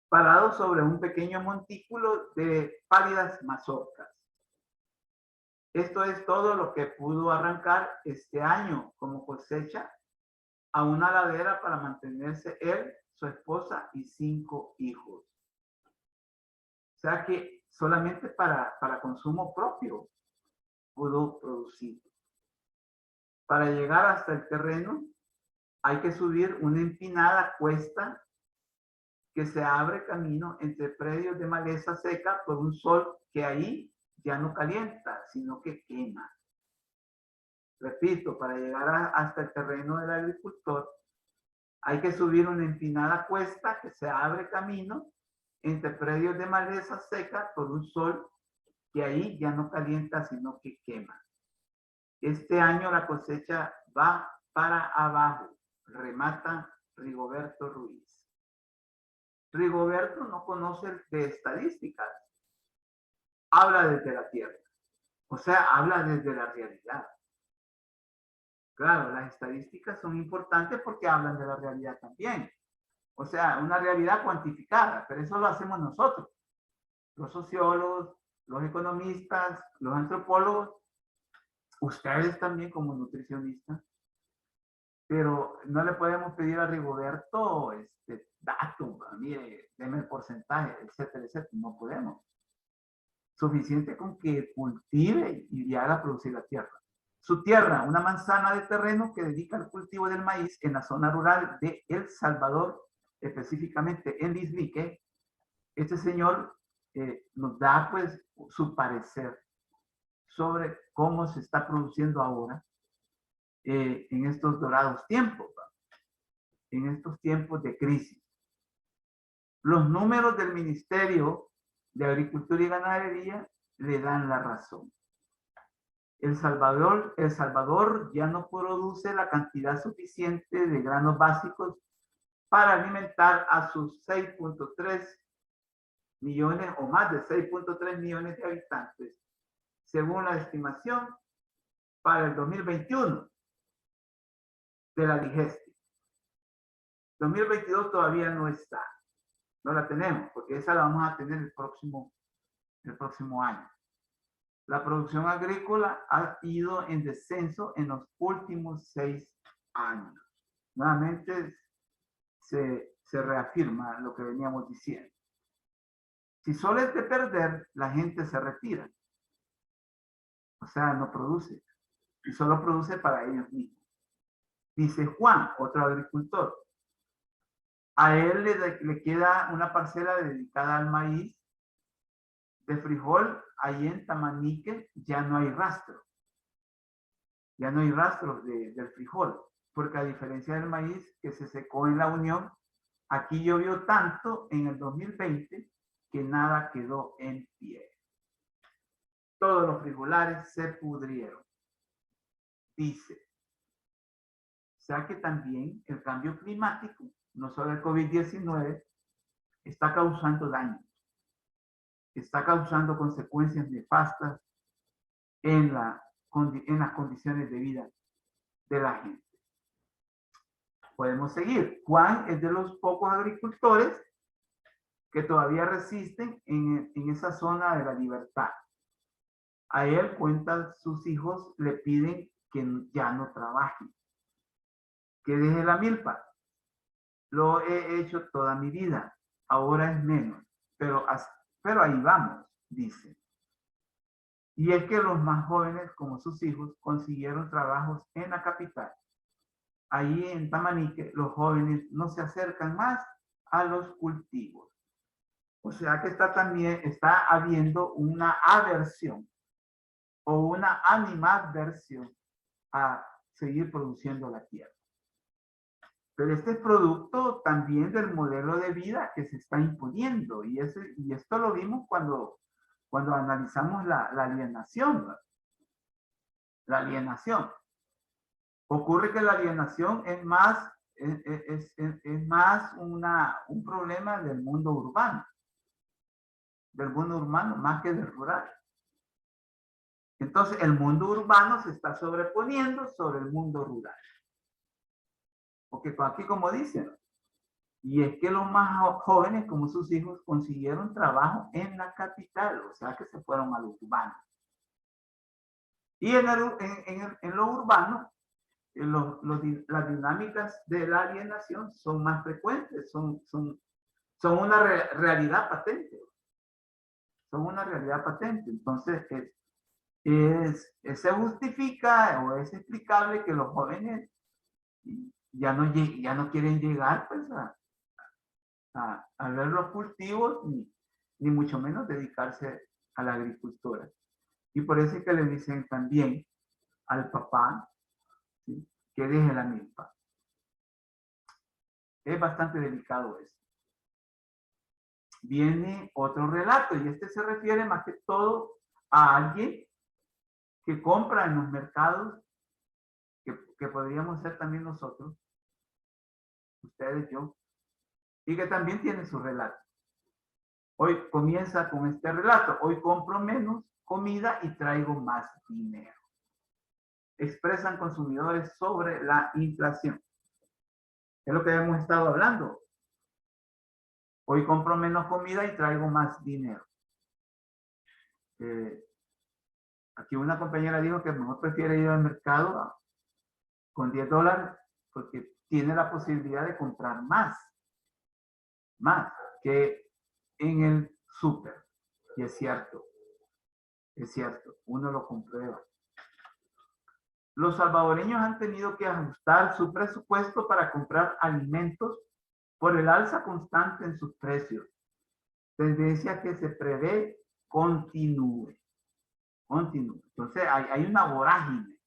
parado sobre un pequeño montículo de pálidas mazorcas. Esto es todo lo que pudo arrancar este año como cosecha a una ladera para mantenerse él, su esposa y 5 hijos. O sea que solamente para consumo propio pudo producir. Para llegar hasta el terreno hay que subir una empinada cuesta que se abre camino entre predios de maleza seca por un sol que ahí ya no calienta, sino que quema. Repito, para llegar hasta el terreno del agricultor hay que subir una empinada cuesta que se abre camino entre predios de maleza seca por un sol que ahí ya no calienta, sino que quema. Este año la cosecha va para abajo, remata Rigoberto Ruiz. Rigoberto no conoce de estadísticas, habla desde la tierra, o sea, habla desde la realidad. Claro, las estadísticas son importantes porque hablan de la realidad también. O sea, una realidad cuantificada, pero eso lo hacemos nosotros, los sociólogos, los economistas, los antropólogos, ustedes también como nutricionistas, pero no le podemos pedir a Rigoberto datos, mire, deme el porcentaje, etcétera, etcétera, no podemos. Suficiente con que cultive y haga producir la tierra. Su tierra, una manzana de terreno que dedica al cultivo del maíz en la zona rural de El Salvador, específicamente en Lislique. Este señor nos da pues su parecer sobre cómo se está produciendo ahora en estos dorados tiempos, en estos tiempos de crisis. Los números del Ministerio de Agricultura y Ganadería le dan la razón. El Salvador ya no produce la cantidad suficiente de granos básicos para alimentar a sus 6.3 millones o más de 6.3 millones de habitantes, según la estimación para el 2021 de la DIGESTI. 2022 todavía no está, no la tenemos, porque esa la vamos a tener el próximo año. La producción agrícola ha ido en descenso en los últimos 6 años. Nuevamente se reafirma lo que veníamos diciendo. Si solo es de perder, la gente se retira. O sea, no produce. Y solo produce para ellos mismos. Dice Juan, otro agricultor. A él le queda una parcela dedicada al maíz. De frijol, ahí en Tamanique ya no hay rastro. Ya no hay rastro del frijol. Porque a diferencia del maíz que se secó en la Unión, aquí llovió tanto en el 2020 que nada quedó en pie. Todos los frijolares se pudrieron. Dice. O sea que también el cambio climático, no solo el COVID-19, está causando daño. Está causando consecuencias nefastas en las condiciones de vida de la gente. Podemos seguir. Juan es de los pocos agricultores que todavía resisten en esa zona de la libertad. A él, cuenta, sus hijos le piden que ya no trabaje, que deje la milpa. Lo he hecho toda mi vida, ahora es menos, pero ahí vamos, dice. Y es que los más jóvenes, como sus hijos, consiguieron trabajos en la capital. Ahí en Tamanique, los jóvenes no se acercan más a los cultivos. O sea que está habiendo una aversión o una animadversión a seguir produciendo la tierra. Pero este es producto también del modelo de vida que se está imponiendo. Y esto lo vimos cuando analizamos la alienación. ¿No? La alienación. Ocurre que la alienación es más un problema del mundo urbano. Del mundo urbano más que del rural. Entonces, el mundo urbano se está sobreponiendo sobre el mundo rural. Porque aquí, como dicen, y es que los más jóvenes, como sus hijos, consiguieron trabajo en la capital, o sea que se fueron a lo urbano. Y en lo urbano, las dinámicas de la alienación son más frecuentes, son una realidad patente. Son una realidad patente. Entonces, se justifica o es explicable que los jóvenes ya no quieren llegar pues, a ver los cultivos ni mucho menos dedicarse a la agricultura. Y por eso es que le dicen también al papá, ¿sí?, que deje la milpa. Es bastante delicado eso. viene otro relato, y este se refiere más que todo a alguien que compra en los mercados, que podríamos ser también nosotros, ustedes, yo, y que también tiene su relato. Hoy comienza con este relato: hoy compro menos comida y traigo más dinero. Expresan consumidores sobre la inflación. Es lo que hemos estado hablando. Hoy compro menos comida y traigo más dinero. Aquí una compañera dijo que mejor prefiere ir al mercado con $10 porque tiene la posibilidad de comprar más que en el súper. Y es cierto, uno lo comprueba. Los salvadoreños han tenido que ajustar su presupuesto para comprar alimentos por el alza constante en sus precios, tendencia que se prevé continúe. Entonces hay una vorágine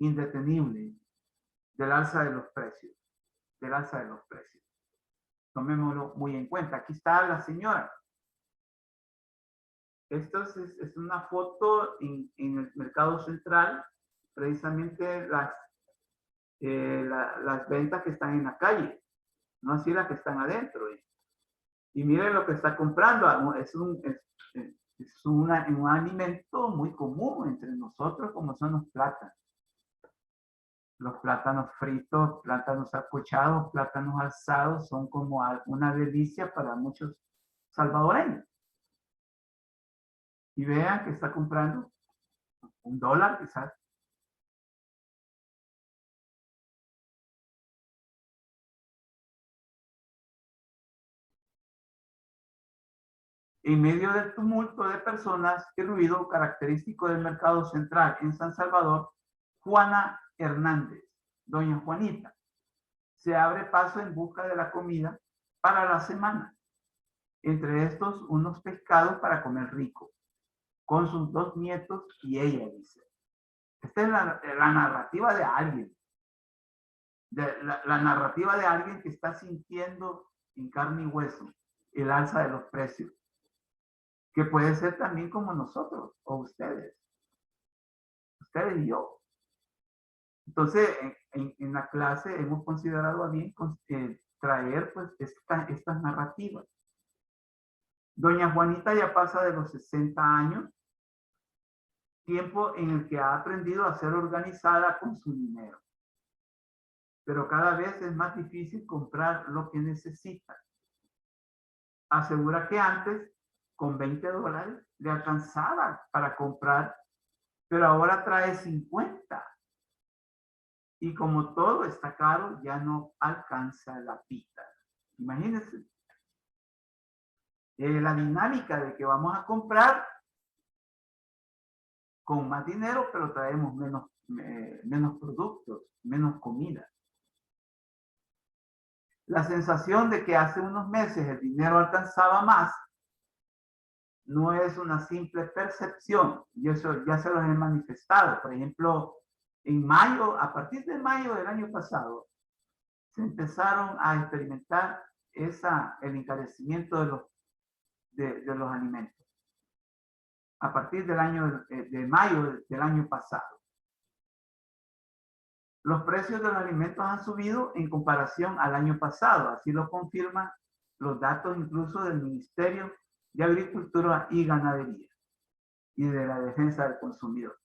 indetenible del alza de los precios, Tomémoslo muy en cuenta. Aquí está la señora. Esto es una foto en el mercado central, precisamente las ventas que están en la calle, no así las que están adentro. Y miren lo que está comprando. Es un alimento muy común entre nosotros, como son los plátanos. Los plátanos fritos, plátanos sancochados, plátanos asados son como una delicia para muchos salvadoreños. Y vean que está comprando $1 quizás. En medio del tumulto de personas y ruido característico del mercado central en San Salvador, Juana Hernández, doña Juanita, se abre paso en busca de la comida para la semana. Entre estos, unos pescados para comer rico, con sus 2 nietos y ella, dice. Esta es la narrativa de alguien. La narrativa de alguien que está sintiendo en carne y hueso el alza de los precios, que puede ser también como nosotros o ustedes y yo. Entonces, en la clase hemos considerado a bien traer pues estas narrativas. Doña Juanita ya pasa de los 60 años, tiempo en el que ha aprendido a ser organizada con su dinero. Pero cada vez es más difícil comprar lo que necesita. Asegura que antes, con $20 le alcanzaba para comprar, pero ahora trae 50. Y como todo está caro, ya no alcanza la pita. Imagínense. La dinámica de que vamos a comprar con más dinero, pero traemos menos productos, menos comida. La sensación de que hace unos meses el dinero alcanzaba más no es una simple percepción, y eso ya se los he manifestado. Por ejemplo, en mayo, a partir de mayo del año pasado, se empezaron a experimentar el encarecimiento de los alimentos. A partir de mayo del año pasado. Los precios de los alimentos han subido en comparación al año pasado, así lo confirman los datos incluso del Ministerio de Agricultura y Ganadería y de la Defensa del Consumidor.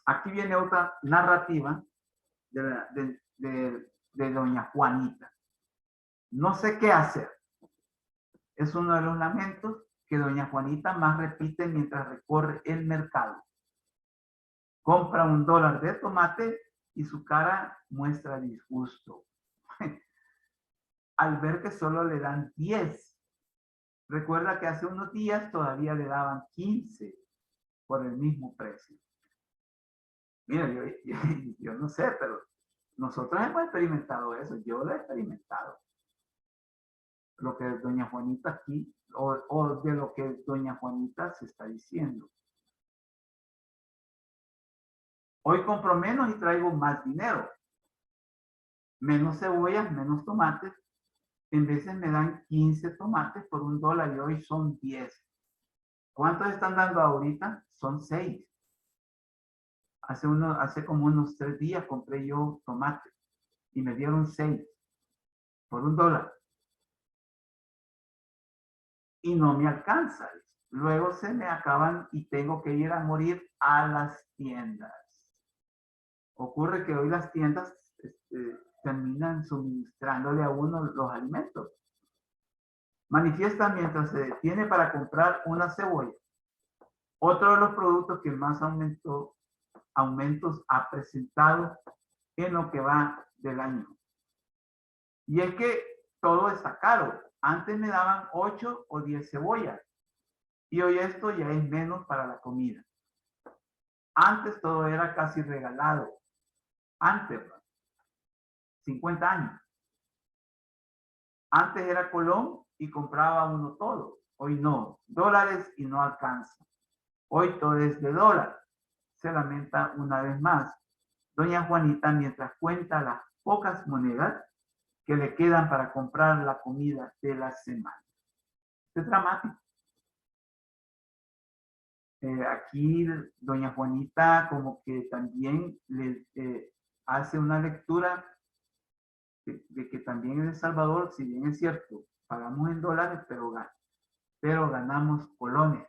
Aquí viene otra narrativa de doña Juanita. No sé qué hacer. Es uno de los lamentos que doña Juanita más repite mientras recorre el mercado. Compra $1 de tomate y su cara muestra disgusto al ver que solo le dan 10. Recuerda que hace unos días todavía le daban 15 por el mismo precio. Mira, yo no sé, pero nosotros hemos experimentado eso. Yo lo he experimentado. Lo que doña Juanita aquí, o de lo que doña Juanita se está diciendo. Hoy compro menos y traigo más dinero. Menos cebollas, menos tomates. en veces me dan 15 tomates por $1 y hoy son 10. ¿Cuántos están dando ahorita? Son 6. Hace como unos 3 días compré yo tomate y me dieron 6 por $1. Y no me alcanza. Luego se me acaban y tengo que ir a morir a las tiendas. Ocurre que hoy las tiendas terminan suministrándole a uno los alimentos. Manifiesta mientras se detiene para comprar una cebolla. Otro de los productos que más aumentos ha presentado en lo que va del año. Y es que todo está caro. Antes me daban 8 o 10 cebollas. Y hoy esto ya es menos para la comida. Antes todo era casi regalado. Antes, 50 años. Antes era Colón y compraba uno todo. Hoy no. Dólares y no alcanza. Hoy todo es de dólar. Se lamenta una vez más doña Juanita mientras cuenta las pocas monedas que le quedan para comprar la comida de la semana. Es dramático. Aquí doña Juanita como que también le hace una lectura de que también en El Salvador, si bien es cierto, pagamos en dólares, pero ganamos colones.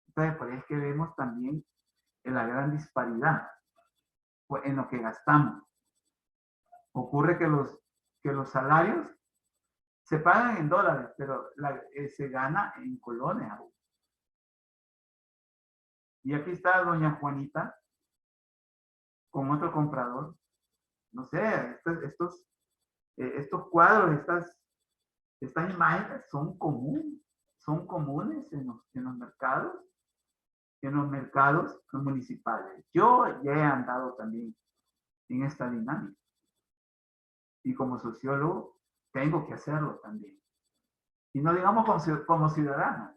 Entonces, por ahí es que vemos también la gran disparidad en lo que gastamos. Ocurre que los salarios se pagan en dólares, pero se gana en colones. Y aquí está doña Juanita con otro comprador. No sé, estos cuadros, estas imágenes son comunes en los mercados municipales. Yo ya he andado también en esta dinámica. Y como sociólogo, tengo que hacerlo también. Y no digamos como ciudadano.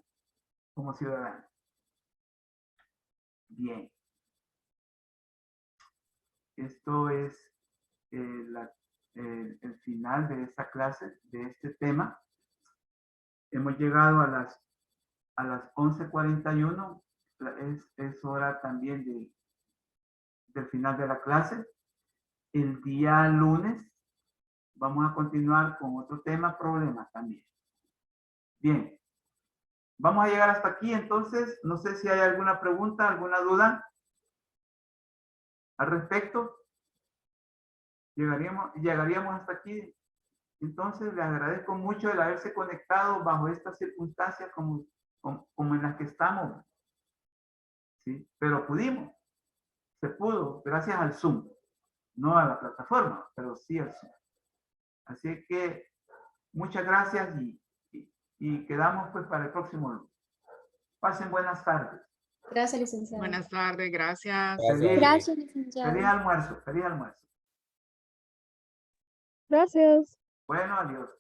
Bien. Esto es el final de esta clase, de este tema. Hemos llegado a las 11:41. Es hora también del final de la clase. El día lunes vamos a continuar con otro tema, problemas también. Bien. Vamos a llegar hasta aquí, entonces, no sé si hay alguna pregunta, alguna duda al respecto. Llegaríamos hasta aquí. Entonces, le agradezco mucho el haberse conectado bajo estas circunstancias como en las que estamos. ¿Sí? Pero se pudo, gracias al Zoom. No a la plataforma, pero sí al Zoom. Así que, muchas gracias y quedamos pues para el próximo lunes. Pasen buenas tardes. Gracias, licenciado. Buenas tardes, gracias. Gracias, licenciado. Feliz almuerzo. Gracias. Bueno, adiós.